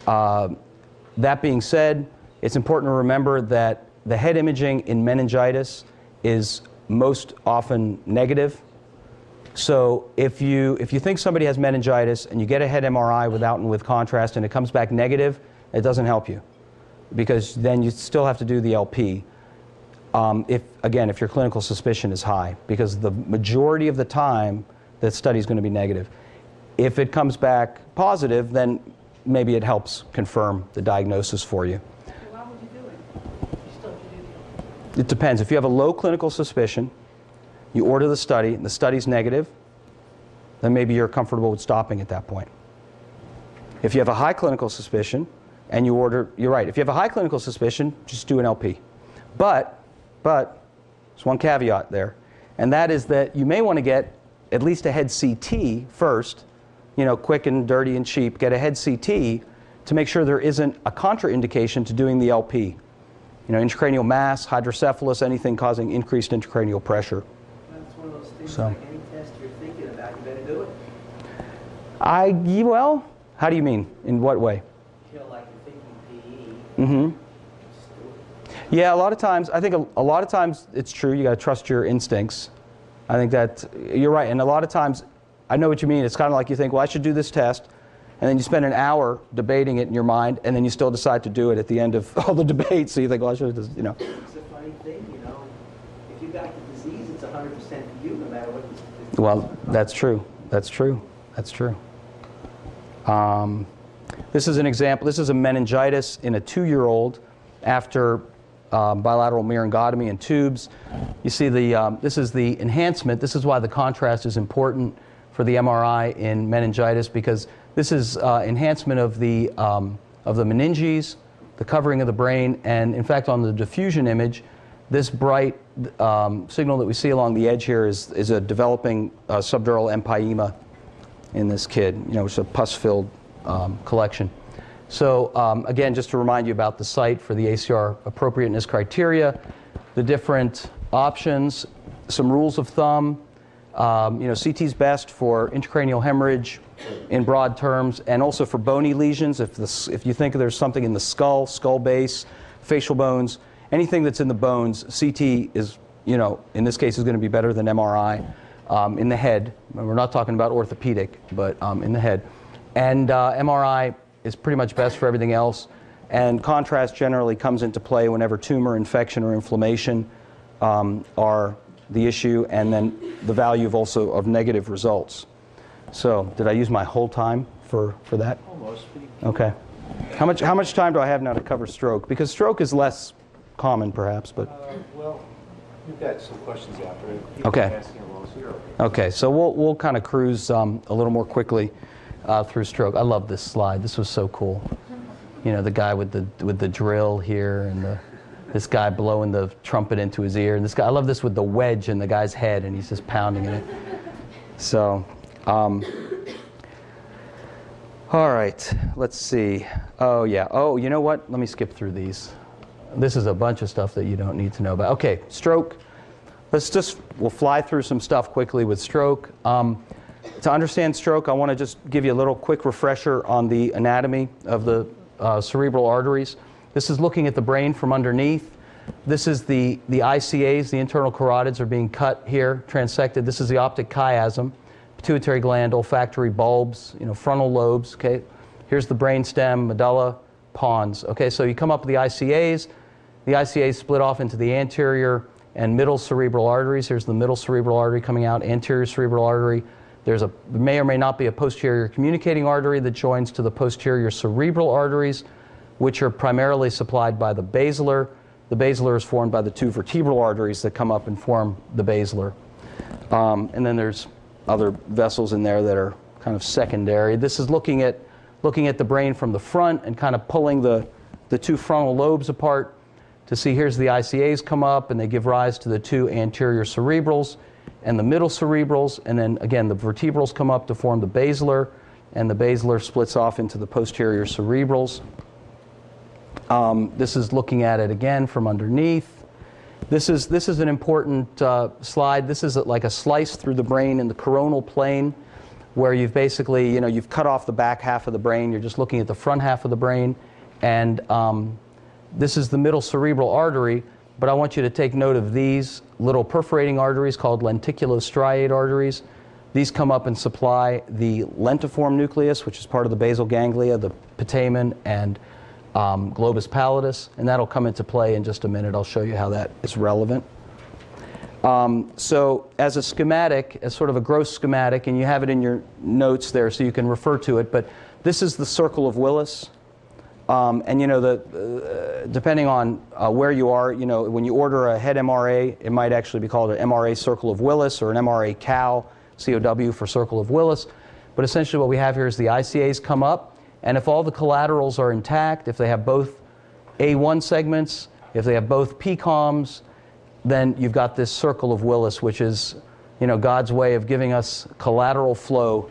That being said, it's important to remember that the head imaging in meningitis is most often negative. So if you think somebody has meningitis and you get a head MRI without and with contrast and it comes back negative, it doesn't help you, because then you still have to do the LP. If your clinical suspicion is high, because the majority of the time that study is going to be negative. If it comes back positive, then maybe it helps confirm the diagnosis for you. So why would you do it? You still have to do the LP. It depends. If you have a low clinical suspicion, you order the study, and the study's negative, then maybe you're comfortable with stopping at that point. If you have a high clinical suspicion, and you're right, if you have a high clinical suspicion, just do an LP. But there's one caveat there, and that is that you may want to get at least a head CT first, quick and dirty and cheap, get a head CT to make sure there isn't a contraindication to doing the LP. intracranial mass, hydrocephalus, anything causing increased intracranial pressure. That's one of those things, So. like any test you're thinking about, you better do it. Well, how do you mean? In what way? Like you're thinking PE. Mm-hmm. Just do it. Yeah, a lot of times, I think a lot of times it's true. You got to trust your instincts. I think that you're right. And a lot of times, I know what you mean. It's kind of like you think, well, I should do this test. And then you spend an hour debating it in your mind, and then you still decide to do it at the end of all the debates. So you think, well, I should have just, It's a funny thing, if you got the disease, it's 100% you, no matter what the Well, that's true. That's true. That's true. This is an example. This is a meningitis in a 2-year-old after bilateral myringotomy and tubes. You see this is the enhancement. This is why the contrast is important for the MRI in meningitis, because this is enhancement of the meninges, the covering of the brain, and in fact on the diffusion image, this bright signal that we see along the edge here is a developing subdural empyema in this kid. It's a pus-filled collection. So again, just to remind you about the site for the ACR appropriateness criteria, the different options, some rules of thumb. CT is best for intracranial hemorrhage in broad terms, and also for bony lesions. If you think there's something in the skull base, facial bones, anything that's in the bones, CT is, in this case, is going to be better than MRI. In the head, we're not talking about orthopedic, but in the head. And MRI is pretty much best for everything else. And contrast generally comes into play whenever tumor, infection, or inflammation are the issue, and then the value of negative results. So, did I use my whole time for that? Almost. Okay. How much time do I have now to cover stroke? Because stroke is less common, perhaps, but. Well, you've got some questions after. Okay. Asking along, so you're okay. Okay, so we'll kind of cruise a little more quickly through stroke. I love this slide. This was so cool. The guy with the drill here, and this guy blowing the trumpet into his ear, and this guy. I love this with the wedge in the guy's head, and he's just pounding it. So, all right. Let's see. Oh yeah. Oh, you know what? Let me skip through these. This is a bunch of stuff that you don't need to know about. Okay, stroke. We'll fly through some stuff quickly with stroke. To understand stroke, I want to just give you a little quick refresher on the anatomy of the cerebral arteries. This is looking at the brain from underneath. This is the ICAs, the internal carotids, are being cut here, transected. This is the optic chiasm, pituitary gland, olfactory bulbs, frontal lobes. Okay, here's the brain stem, medulla, pons. Okay, so you come up with the ICAs. The ICAs split off into the anterior and middle cerebral arteries. Here's the middle cerebral artery coming out, anterior cerebral artery. There may or may not be a posterior communicating artery that joins to the posterior cerebral arteries, which are primarily supplied by the basilar. The basilar is formed by the 2 vertebral arteries that come up and form the basilar. And then there's other vessels in there that are kind of secondary. This is looking at the brain from the front and kind of pulling the 2 frontal lobes apart to see here's the ICAs come up, and they give rise to the 2 anterior cerebrals and the middle cerebrals, and then again the vertebrals come up to form the basilar, and the basilar splits off into the posterior cerebrals. This is looking at it again from underneath. This is an important slide. This is like a slice through the brain in the coronal plane, where you've basically, you've cut off the back half of the brain. You're just looking at the front half of the brain, and this is the middle cerebral artery. But I want you to take note of these little perforating arteries called lenticulostriate arteries. These come up and supply the lentiform nucleus, which is part of the basal ganglia, the putamen and globus pallidus, and that'll come into play in just a minute. I'll show you how that is relevant. So as a schematic, as sort of a gross schematic, and you have it in your notes there so you can refer to it, but this is the circle of Willis. And depending on where you are, when you order a head MRA, it might actually be called an MRA circle of Willis or an MRA COW, COW for circle of Willis. But essentially what we have here is the ICAs come up, and if all the collaterals are intact, if they have both A1 segments, if they have both PCOMs, then you've got this circle of Willis, which is, God's way of giving us collateral flow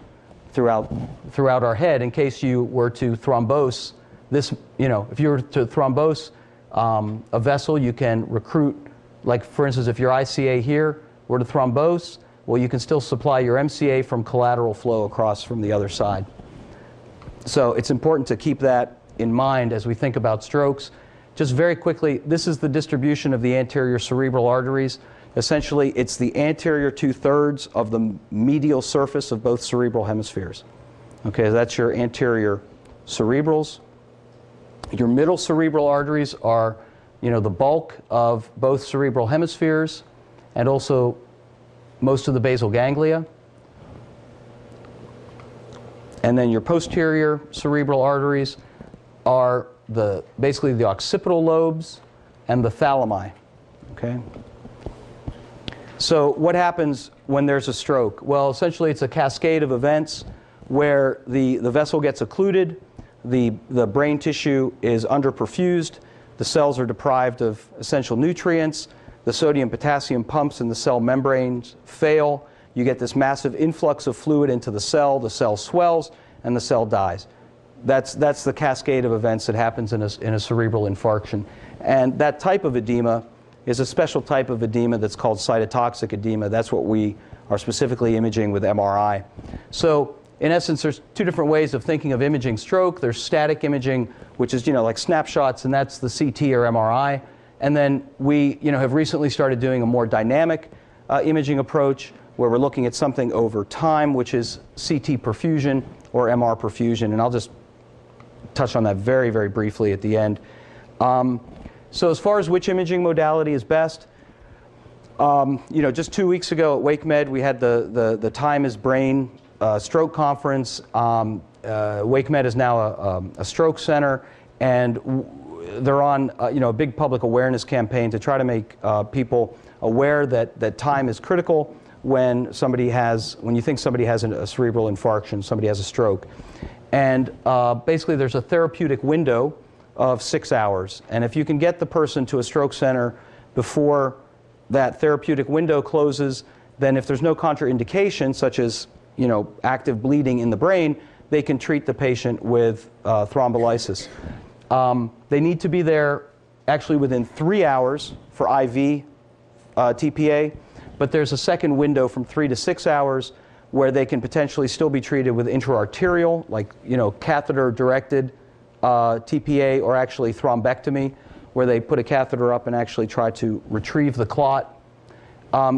throughout our head in case you were to thrombose this, if you were to thrombose a vessel, you can recruit, like for instance, if your ICA here were to thrombose, well, you can still supply your MCA from collateral flow across from the other side. So it's important to keep that in mind as we think about strokes. Just very quickly, this is the distribution of the anterior cerebral arteries. Essentially, it's the anterior 2/3 of the medial surface of both cerebral hemispheres. Okay, that's your anterior cerebrals. Your middle cerebral arteries are, the bulk of both cerebral hemispheres and also most of the basal ganglia. And then your posterior cerebral arteries are basically the occipital lobes and the thalami. Okay? So what happens when there's a stroke? Well, essentially it's a cascade of events where the vessel gets occluded, the brain tissue is underperfused, the cells are deprived of essential nutrients, the sodium-potassium pumps in the cell membranes fail, you get this massive influx of fluid into the cell swells, and the cell dies. That's the cascade of events that happens in a cerebral infarction. And that type of edema is a special type of edema that's called cytotoxic edema. That's what we are specifically imaging with MRI. So in essence, there's two different ways of thinking of imaging stroke. There's static imaging, which is like snapshots, and that's the CT or MRI. And then we have recently started doing a more dynamic imaging approach where we're looking at something over time, which is CT perfusion or MR perfusion. And I'll just touch on that very, very briefly at the end. So as far as which imaging modality is best, just 2 weeks ago at WakeMed, we had the Time is Brain stroke conference. WakeMed is now a stroke center, and they're on a big public awareness campaign to try to make people aware that time is critical when you think somebody has a cerebral infarction, somebody has a stroke. And basically there's a therapeutic window of 6 hours. And if you can get the person to a stroke center before that therapeutic window closes, then if there's no contraindication, such as active bleeding in the brain, they can treat the patient with thrombolysis. They need to be there actually within 3 hours for IV TPA, but there's a second window from 3 to 6 hours where they can potentially still be treated with intra-arterial, like catheter-directed TPA, or actually thrombectomy, where they put a catheter up and actually try to retrieve the clot.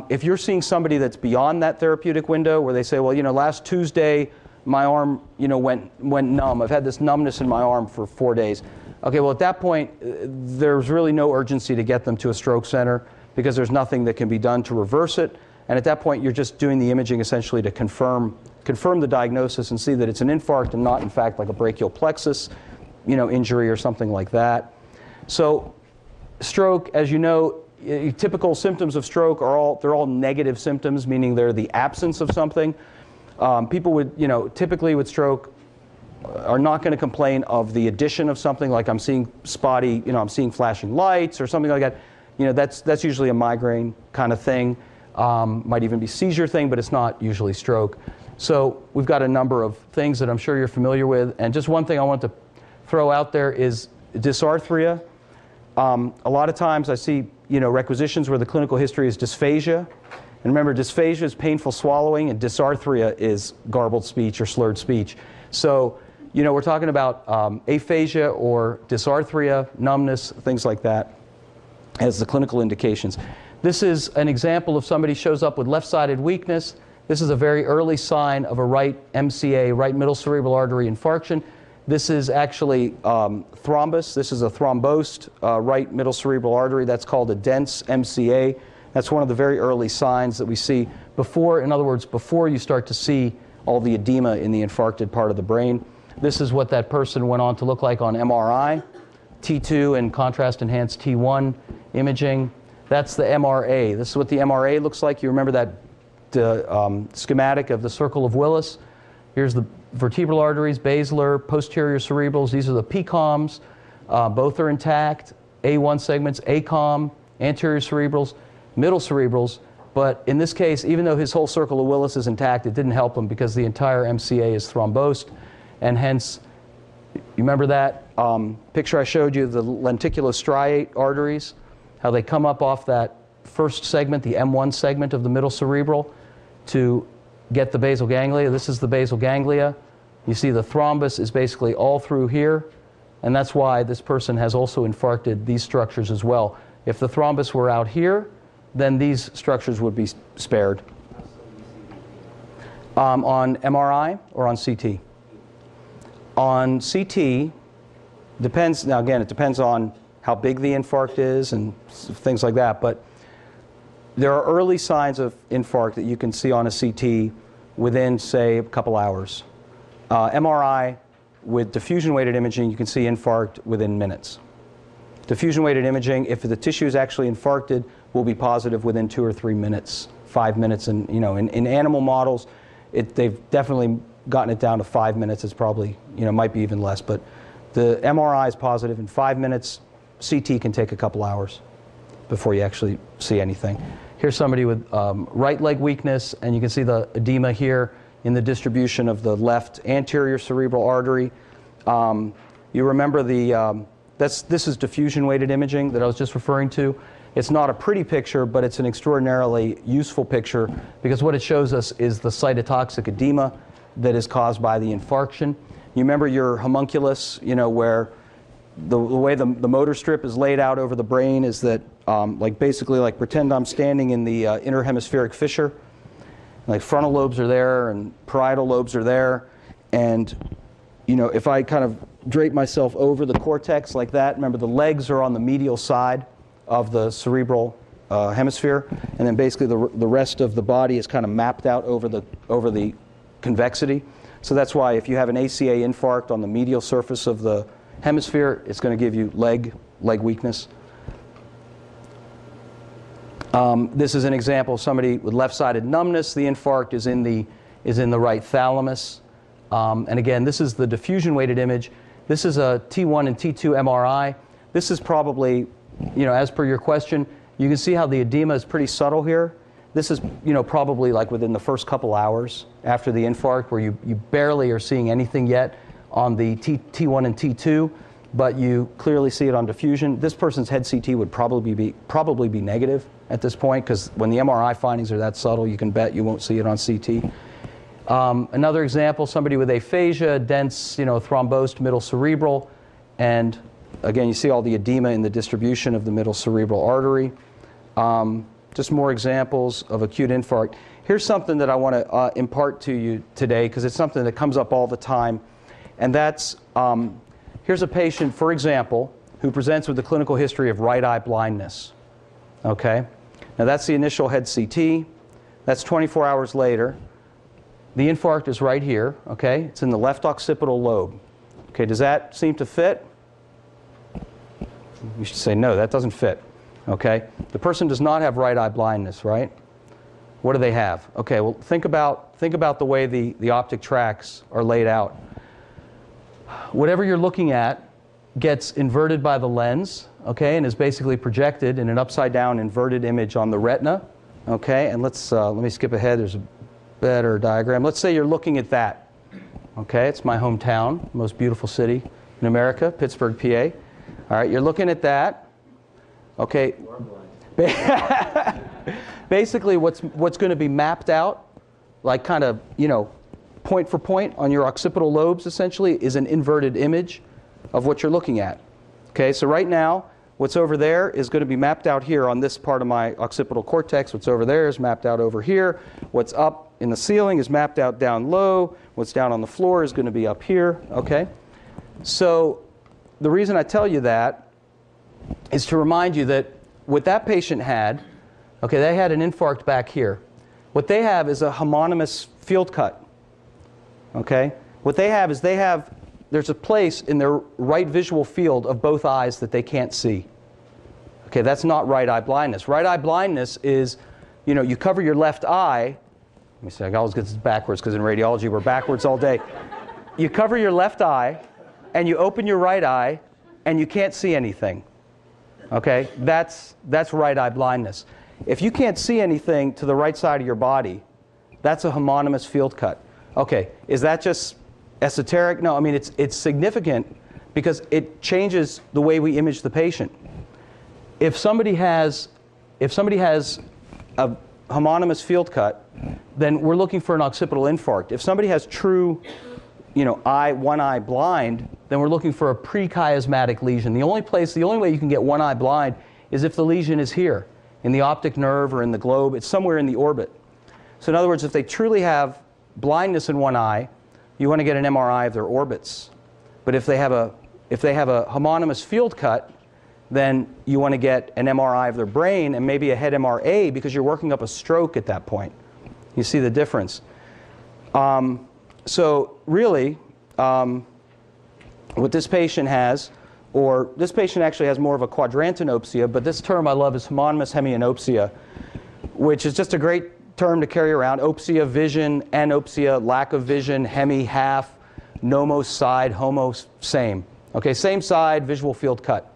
If you're seeing somebody that's beyond that therapeutic window, where they say, well, last Tuesday my arm went numb. I've had this numbness in my arm for 4 days. Okay, well at that point there's really no urgency to get them to a stroke center because there's nothing that can be done to reverse it. And at that point you're just doing the imaging essentially to confirm the diagnosis and see that it's an infarct and not in fact like a brachial plexus injury or something like that. So stroke, as you know, typical symptoms of stroke they're all negative symptoms, meaning they're the absence of something. People would, typically with stroke are not going to complain of the addition of something, like I'm seeing spotty, I'm seeing flashing lights or something like that. That's usually a migraine kind of thing. Might even be seizure thing, but it's not usually stroke. So we've got a number of things that I'm sure you're familiar with. And just one thing I want to throw out there is dysarthria. A lot of times I see requisitions where the clinical history is dysphagia. And remember, dysphagia is painful swallowing, and dysarthria is garbled speech or slurred speech. So we're talking about aphasia or dysarthria, numbness, things like that as the clinical indications. This is an example of somebody shows up with left-sided weakness. This is a very early sign of a right MCA, right middle cerebral artery infarction. This is actually thrombus. This is a thrombosed right middle cerebral artery. That's called a dense MCA. That's one of the very early signs that we see before, in other words, before you start to see all the edema in the infarcted part of the brain. This is what that person went on to look like on MRI, T2 and contrast-enhanced T1 imaging. That's the MRA. This is what the MRA looks like. You remember that schematic of the circle of Willis? Here's the vertebral arteries, basilar, posterior cerebrals. These are the PCOMs. Both are intact. A1 segments, ACOM, anterior cerebrals, middle cerebrals. But in this case, even though his whole circle of Willis is intact, it didn't help him because the entire MCA is thrombosed, and hence You remember that picture I showed you, the lenticulostriate arteries, how they come up off that first segment, the M1 segment of the middle cerebral, to get the basal ganglia. This is the basal ganglia. You see the thrombus is basically all through here, and that's why this person has also infarcted these structures as well. If the thrombus were out here, then these structures would be spared. On MRI or on CT? On CT, depends, now again, it depends on how big the infarct is and things like that, but there are early signs of infarct that you can see on a CT within, say, a couple hours. MRI with diffusion-weighted imaging, you can see infarct within minutes. Diffusion-weighted imaging, if the tissue is actually infarcted, will be positive within 2 or 3 minutes, 5 minutes. And in animal models, they've definitely gotten it down to 5 minutes. It's probably, might be even less. But the MRI is positive in 5 minutes. CT can take a couple hours before you actually see anything. Here's somebody with right leg weakness, and you can see the edema here in the distribution of the left anterior cerebral artery. You remember this is diffusion-weighted imaging that I was just referring to. It's not a pretty picture, but it's an extraordinarily useful picture because what it shows us is the cytotoxic edema that is caused by the infarction. You remember your homunculus, where the way the motor strip is laid out over the brain is that, basically pretend I'm standing in the inner hemispheric fissure. Like frontal lobes are there and parietal lobes are there. And, if I kind of drape myself over the cortex like that, remember the legs are on the medial side of the cerebral hemisphere, and then basically the rest of the body is kind of mapped out over the convexity. So that's why if you have an ACA infarct on the medial surface of the hemisphere, it's going to give you leg weakness. This is an example of somebody with left-sided numbness. The infarct is in the right thalamus. And again, this is the diffusion-weighted image. This is a T1 and T2 MRI. This is probably, as per your question, you can see how the edema is pretty subtle here. This is, probably like within the first couple hours after the infarct, where you barely are seeing anything yet on the T1 and T2, but you clearly see it on diffusion. This person's head CT would probably be negative at this point, because when the MRI findings are that subtle, you can bet you won't see it on CT. Another example, somebody with aphasia, dense, thrombosed middle cerebral, and again, you see all the edema in the distribution of the middle cerebral artery. Just more examples of acute infarct. Here's something that I want to impart to you today, because it's something that comes up all the time, and that's, here's a patient, for example, who presents with a clinical history of right eye blindness. Okay? Now that's the initial head CT. That's 24 hours later. The infarct is right here, okay? It's in the left occipital lobe. Okay, does that seem to fit? You should say, no, that doesn't fit. Okay? The person does not have right eye blindness, right? What do they have? Okay, well, think about the way the optic tracts are laid out. Whatever you're looking at gets inverted by the lens, okay, and is basically projected in an upside-down inverted image on the retina, okay? And let me skip ahead. There's a better diagram. Let's say you're looking at that, okay? It's my hometown, most beautiful city in America, Pittsburgh, PA. All right, you're looking at that, okay? Basically, what's going to be mapped out, like kind of, point for point on your occipital lobes, essentially, is an inverted image of what you're looking at. Okay, so right now, what's over there is going to be mapped out here on this part of my occipital cortex. What's over there is mapped out over here. What's up in the ceiling is mapped out down low. What's down on the floor is going to be up here. Okay, so the reason I tell you that is to remind you that what that patient had, okay, they had an infarct back here. What they have is a homonymous field cut. Okay, what they have is there's a place in their right visual field of both eyes that they can't see. Okay, that's not right eye blindness. Right eye blindness is, you cover your left eye. Let me see, I always get this backwards because in radiology we're backwards all day. You cover your left eye and you open your right eye and you can't see anything. Okay, that's right eye blindness. If you can't see anything to the right side of your body, that's a homonymous field cut. Okay, is that just Esoteric? No, I mean, it's significant because it changes the way we image the patient. If somebody has a homonymous field cut, then we're looking for an occipital infarct. If somebody has true, one eye blind, then we're looking for a prechiasmatic lesion. The only way you can get one eye blind is if the lesion is here, in the optic nerve or in the globe. It's somewhere in the orbit. So in other words, if they truly have blindness in one eye, you want to get an MRI of their orbits. But if they have a homonymous field cut, then you want to get an MRI of their brain and maybe a head MRA because you're working up a stroke at that point. You see the difference. So really, what this patient has, or this patient actually has more of a quadrantinopsia, but this term I love is homonymous hemianopsia, which is just a great term to carry around. Opsia, vision; anopsia, lack of vision; hemi, half; nomos, side; homo, same. Okay, same side, visual field cut.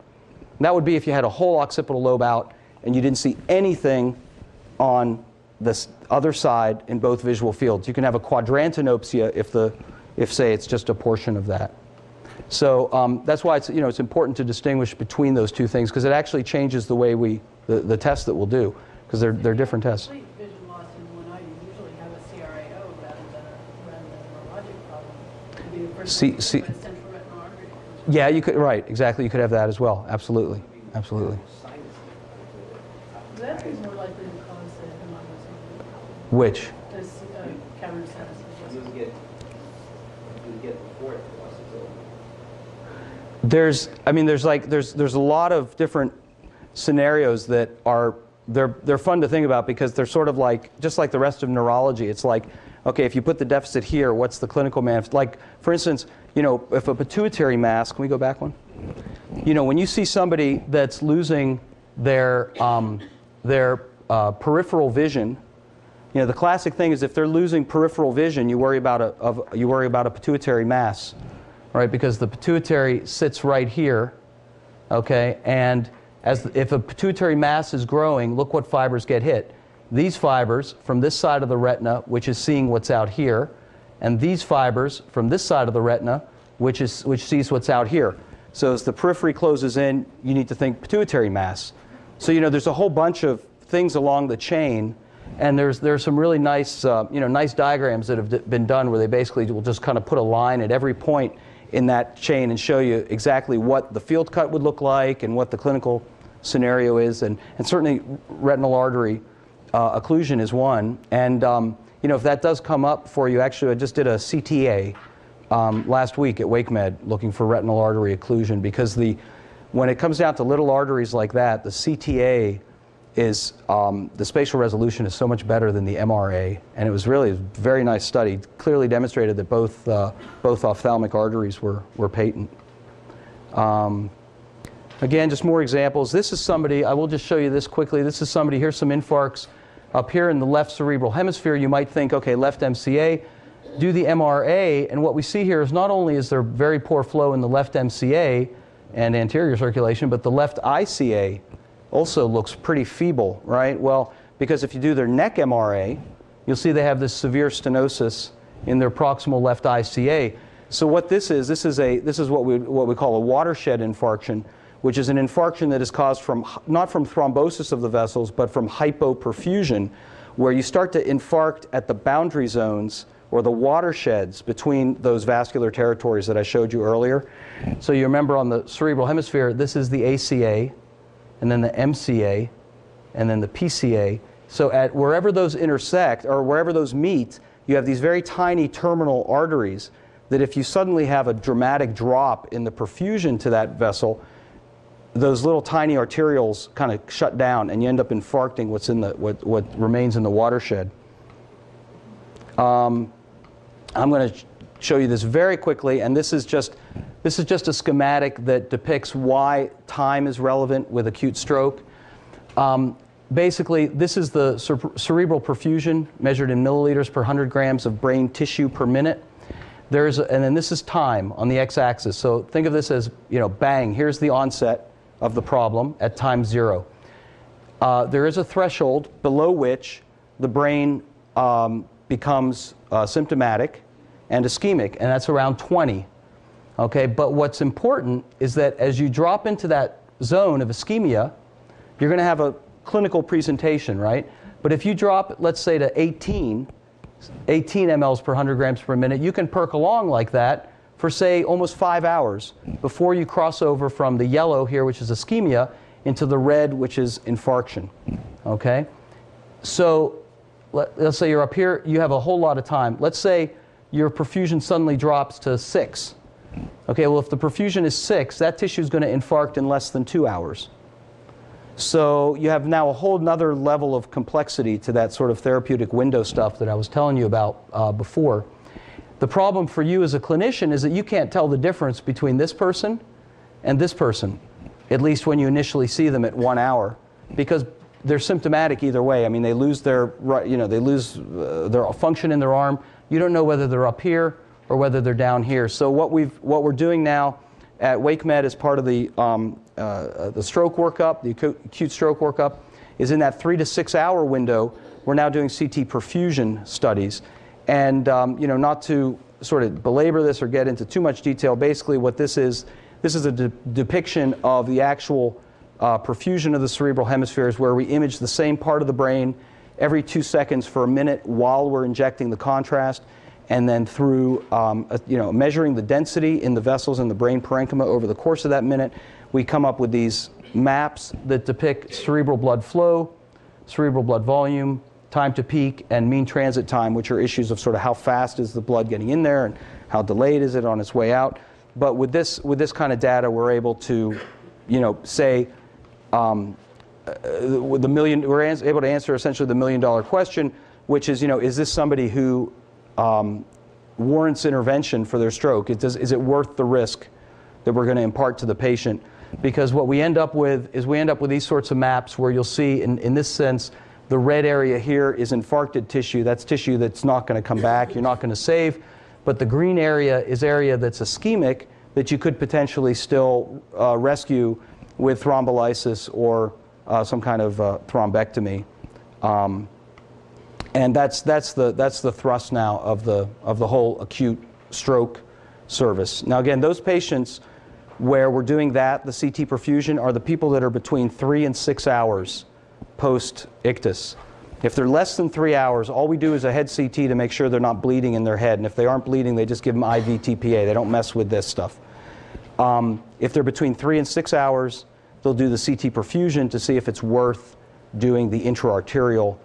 And that would be if you had a whole occipital lobe out and you didn't see anything on this other side in both visual fields. You can have a quadrantinopsia if say it's just a portion of that. So that's why it's important to distinguish between those two things, because it actually changes the way the test that we'll do, because they're different tests. Complete vision loss in one eye, you usually have a CRAO rather than a neurologic problem. It'd be a person with central retinal artery. Yeah, you could, right, exactly. You could have that as well. Absolutely, absolutely. That'd be more likely to cause the hemolysis. Which? This cavernous sinus. You get before it crosses over. There's a lot of different scenarios that are they're fun to think about, because they're sort of like, just like the rest of neurology. It's like, okay, if you put the deficit here, what's the clinical like, for instance, if a pituitary mass, can we go back one? When you see somebody that's losing their peripheral vision, the classic thing is if they're losing peripheral vision, you worry about a pituitary mass, right? Because the pituitary sits right here, okay? And if a pituitary mass is growing, look what fibers get hit. These fibers from this side of the retina, which is seeing what's out here, and these fibers from this side of the retina, which sees what's out here. So as the periphery closes in, you need to think pituitary mass. So there's a whole bunch of things along the chain, and there's some really nice nice diagrams that have been done where they basically will just kind of put a line at every point in that chain and show you exactly what the field cut would look like and what the clinical scenario is, and certainly retinal artery occlusion is one. And if that does come up for you, actually I just did a CTA last week at WakeMed looking for retinal artery occlusion, because when it comes down to little arteries like that, the CTA is, the spatial resolution is so much better than the MRA, and it was really a very nice study. Clearly demonstrated that both ophthalmic arteries were patent. Again, just more examples. This is somebody, I will just show you this quickly. This is somebody, here's some infarcts up here in the left cerebral hemisphere. You might think, okay, left MCA, do the MRA, and what we see here is not only is there very poor flow in the left MCA and anterior circulation, but the left ICA also looks pretty feeble, right? Well, because if you do their neck MRA, you'll see they have this severe stenosis in their proximal left ICA. So what this is what we call a watershed infarction, which is an infarction that is caused not from thrombosis of the vessels, but from hypoperfusion, where you start to infarct at the boundary zones or the watersheds between those vascular territories that I showed you earlier. So you remember on the cerebral hemisphere, this is the ACA, and then the MCA, and then the PCA. So at wherever those intersect, or wherever those meet, you have these very tiny terminal arteries that if you suddenly have a dramatic drop in the perfusion to that vessel, those little tiny arterioles kind of shut down, and you end up infarcting what remains in the watershed. I'm going to show you this very quickly, and this is just a schematic that depicts why time is relevant with acute stroke. Basically, this is the cerebral perfusion measured in milliliters per 100 grams of brain tissue per minute. And then this is time on the x-axis. So think of this as, bang, here's the onset of the problem at time 0. There is a threshold below which the brain becomes symptomatic, and ischemic, and that's around 20. Okay, but what's important is that as you drop into that zone of ischemia, you're going to have a clinical presentation, right? But if you drop, let's say, to 18 mLs per 100 grams per minute, you can perk along like that for, say, almost 5 hours before you cross over from the yellow here, which is ischemia, into the red, which is infarction. Okay? So let's say you're up here, you have a whole lot of time. Let's say your perfusion suddenly drops to 6. Okay, well, if the perfusion is 6, that tissue is going to infarct in less than 2 hours. So you have now a whole nother level of complexity to that sort of therapeutic window stuff that I was telling you about before. The problem for you as a clinician is that you can't tell the difference between this person and this person, at least when you initially see them at 1 hour, because they're symptomatic either way. I mean, they lose their, they lose their function in their arm. You don't know whether they're up here or whether they're down here. So what we're doing now at WakeMed as part of the stroke workup, the acute stroke workup, is in that 3 to 6 hour window. We're now doing CT perfusion studies. And not to sort of belabor this or get into too much detail, basically what this is a depiction of the actual perfusion of the cerebral hemispheres, where we image the same part of the brain every 2 seconds for a minute while we're injecting the contrast. And then through measuring the density in the vessels in the brain parenchyma over the course of that minute, we come up with these maps that depict cerebral blood flow, cerebral blood volume, time to peak, and mean transit time, which are issues of sort of how fast is the blood getting in there and how delayed is it on its way out. But with this kind of data, we're able to, say, with we're able to answer essentially the $1 million question, which is, is this somebody who warrants intervention for their stroke? Is it worth the risk that we're going to impart to the patient? Because what we end up with is these sorts of maps where you'll see, in this sense, the red area here is infarcted tissue. That's tissue that's not going to come back, you're not going to save. But the green area is area that's ischemic that you could potentially still rescue with thrombolysis or some kind of thrombectomy. And that's the thrust now of the whole acute stroke service. Now again, those patients where we're doing that, the CT perfusion, are the people that are between 3 and 6 hours post-ictus. If they're less than 3 hours, all we do is a head CT to make sure they're not bleeding in their head. And if they aren't bleeding, they just give them IV TPA. They don't mess with this stuff. If they're between 3 and 6 hours, they'll do the CT perfusion to see if it's worth doing the intra-arterial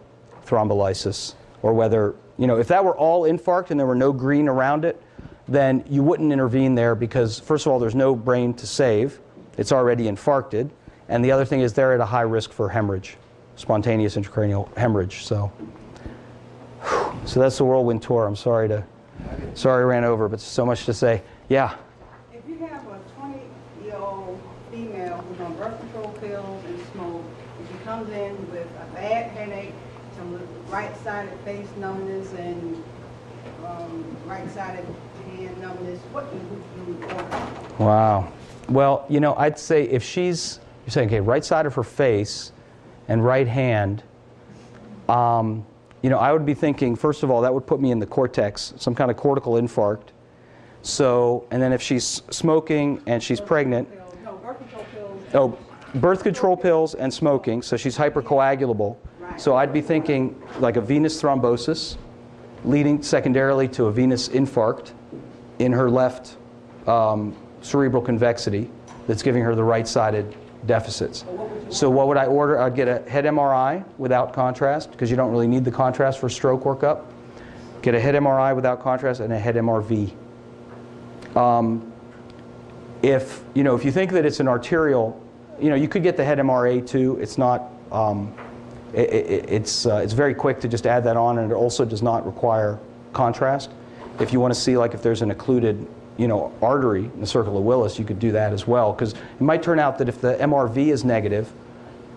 thrombolysis, or whether, if that were all infarct and there were no green around it, then you wouldn't intervene there because, first of all, there's no brain to save. It's already infarcted. And the other thing is they're at a high risk for hemorrhage, spontaneous intracranial hemorrhage. So that's the whirlwind tour. I'm sorry I ran over, but so much to say. Yeah? If you have a 20-year-old female who's on birth control pills and smoke, and she comes in with a bad headache, some right-sided face numbness and right-sided hand numbness, what would you order? Wow. Well, I'd say if you're saying, okay, right side of her face and right hand, I would be thinking, first of all, that would put me in the cortex, some kind of cortical infarct. So, and then if she's smoking and she's pregnant, No, birth control pills. oh, birth control pills and smoking, so she's hypercoagulable. So I'd be thinking like a venous thrombosis, leading secondarily to a venous infarct in her left cerebral convexity that's giving her the right-sided deficits. So what would I order? I'd get a head MRI without contrast, because you don't really need the contrast for stroke workup. Get a head MRI without contrast and a head MRV. If you think that it's an arterial, you could get the head MRA too. It's not. It's very quick to just add that on, and it also does not require contrast. If you want to see if there's an occluded artery in the circle of Willis, you could do that as well, because it might turn out that if the MRV is negative,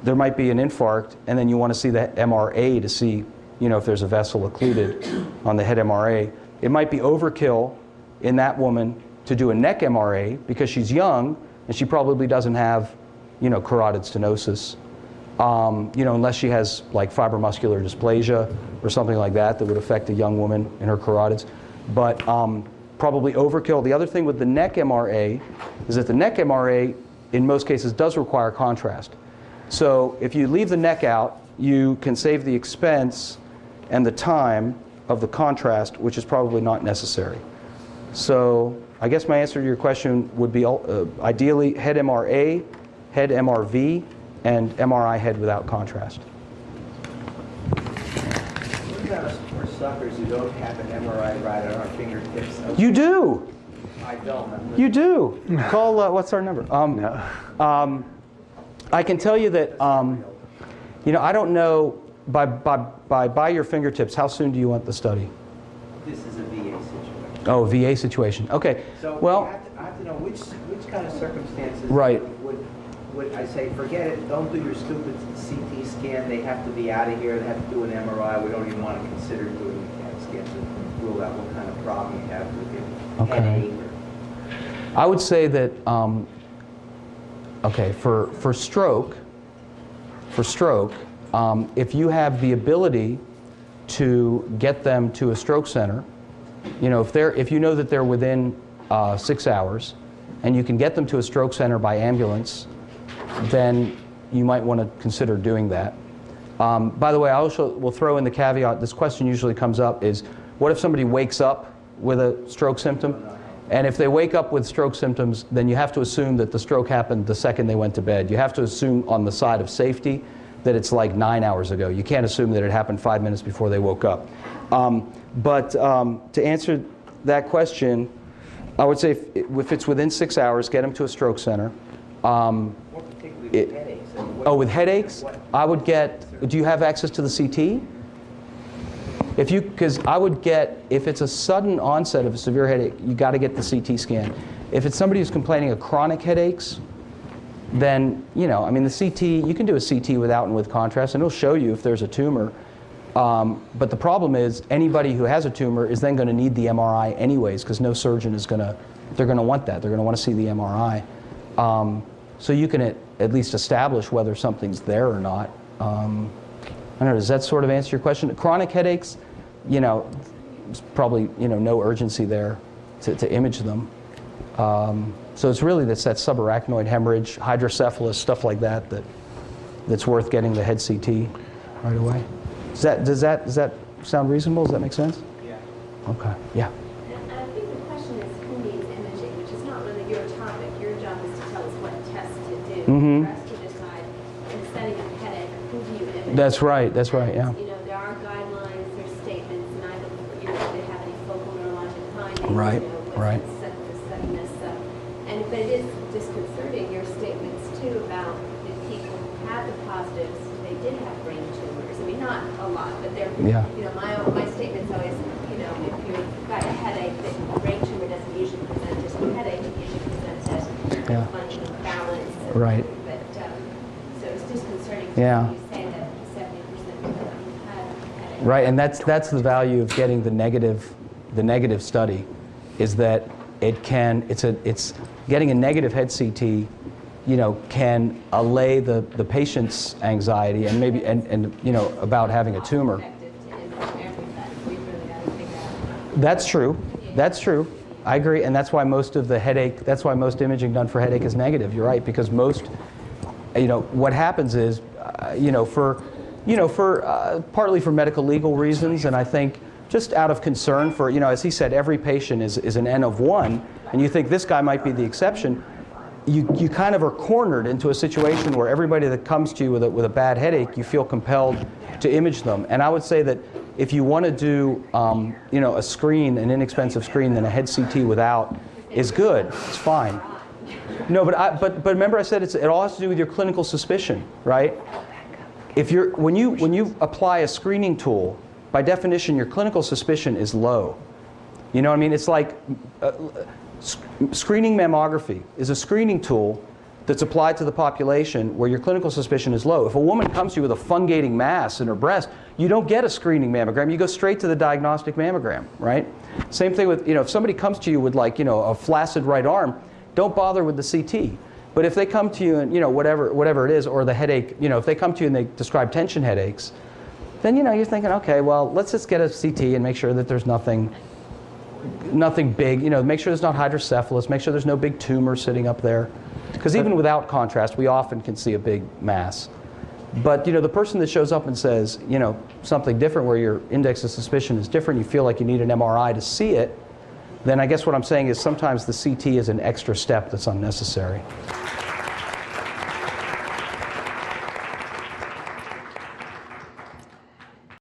there might be an infarct, and then you want to see the MRA to see if there's a vessel occluded on the head MRA. It might be overkill in that woman to do a neck MRA because she's young and she probably doesn't have carotid stenosis. Unless she has fibromuscular dysplasia or something like that would affect a young woman in her carotids. but probably overkill. The other thing with the neck MRA is that the neck MRA, in most cases, does require contrast. So if you leave the neck out, you can save the expense and the time of the contrast, which is probably not necessary. So I guess my answer to your question would be ideally head MRA, head MRV, and MRI head without contrast. What about us poor suckers who don't have an MRI right on our fingertips? You do. I don't. You do. Call, what's our number? I can tell you that, I don't know, by your fingertips, how soon do you want the study? This is a VA situation. Oh, VA situation. Okay. So well, I have to know which kind of circumstances right. would I say, forget it, don't do your stupid CT scan, they have to be out of here, they have to do an MRI, we don't even want to consider doing a CAT scan to rule out what kind of problem you have with your headache. I would say that, for stroke, if you have the ability to get them to a stroke center, if you know that they're within 6 hours, and you can get them to a stroke center by ambulance, then you might want to consider doing that. By the way, I also will throw in the caveat, this question usually comes up, is what if somebody wakes up with a stroke symptom? And if they wake up with stroke symptoms, then you have to assume that the stroke happened the second they went to bed. You have to assume on the side of safety that it's like 9 hours ago. You can't assume that it happened 5 minutes before they woke up. But to answer that question, I would say if it's within 6 hours, get them to a stroke center. More particularly with headaches. With headaches, I would get, do you have access to the CT? Because I would get, if it's a sudden onset of a severe headache, you got to get the CT scan. If it's somebody who's complaining of chronic headaches, then, the CT, you can do a CT without and with contrast, and it'll show you if there's a tumor. But the problem is, anybody who has a tumor is then going to need the MRI anyways, because no surgeon is they're going to want that. They're going to want to see the MRI. So you can at least establish whether something's there or not. I don't know, does that sort of answer your question? Chronic headaches, it's probably, no urgency there to image them. So it's really that subarachnoid hemorrhage, hydrocephalus, stuff like that's worth getting the head CT right away. Does that sound reasonable? Does that make sense? Yeah. Okay. Yeah. And I think the question is who needs imaging, which is not really your topic. Your job is to tell us what tests to do. Mm-hmm. For us to decide in the setting of headache, who do you image? That's right. Yeah. There are guidelines, there's statements, and I don't think they have any focal neurologic findings. Right. Right. But it is disconcerting, your statements too about the people who had the positives, they did have brain tumors. I mean, not a lot, but they're, Yeah. My statement's always, if you've got a headache, the brain tumor doesn't usually present as a headache, it usually presents as functional balance. Right. But, so it's disconcerting to you say that 70% of them had headache. Right, and that's the value of getting the negative study, is that it's getting a negative head CT, can allay the patient's anxiety and maybe about having a tumor. That's true. I agree, and that's why most imaging done for headache is negative. You're right, because most, what happens is, partly for medical legal reasons, and I think just out of concern for, as he said, every patient is an N of 1, and you think this guy might be the exception, you kind of are cornered into a situation where everybody that comes to you with a bad headache, you feel compelled to image them. And I would say that if you want to do, a screen, an inexpensive screen, then a head CT without is good. It's fine. No, but remember I said it all has to do with your clinical suspicion, right? When you apply a screening tool, by definition, your clinical suspicion is low. You know what I mean? It's like screening mammography is a screening tool that's applied to the population where your clinical suspicion is low. If a woman comes to you with a fungating mass in her breast, you don't get a screening mammogram. You go straight to the diagnostic mammogram, right? Same thing with, if somebody comes to you with a flaccid right arm, don't bother with the CT. But if they come to you and, whatever it is, or the headache, if they come to you and they describe tension headaches, then, you're thinking, okay, well, let's just get a CT and make sure that there's nothing nothing big. You know, make sure there's not hydrocephalus. Make sure there's no big tumor sitting up there. Because even without contrast, we often can see a big mass. But, you know, the person that shows up and says, you know, something different where your index of suspicion is different, you feel like you need an MRI to see it, then I guess what I'm saying is sometimes the CT is an extra step that's unnecessary.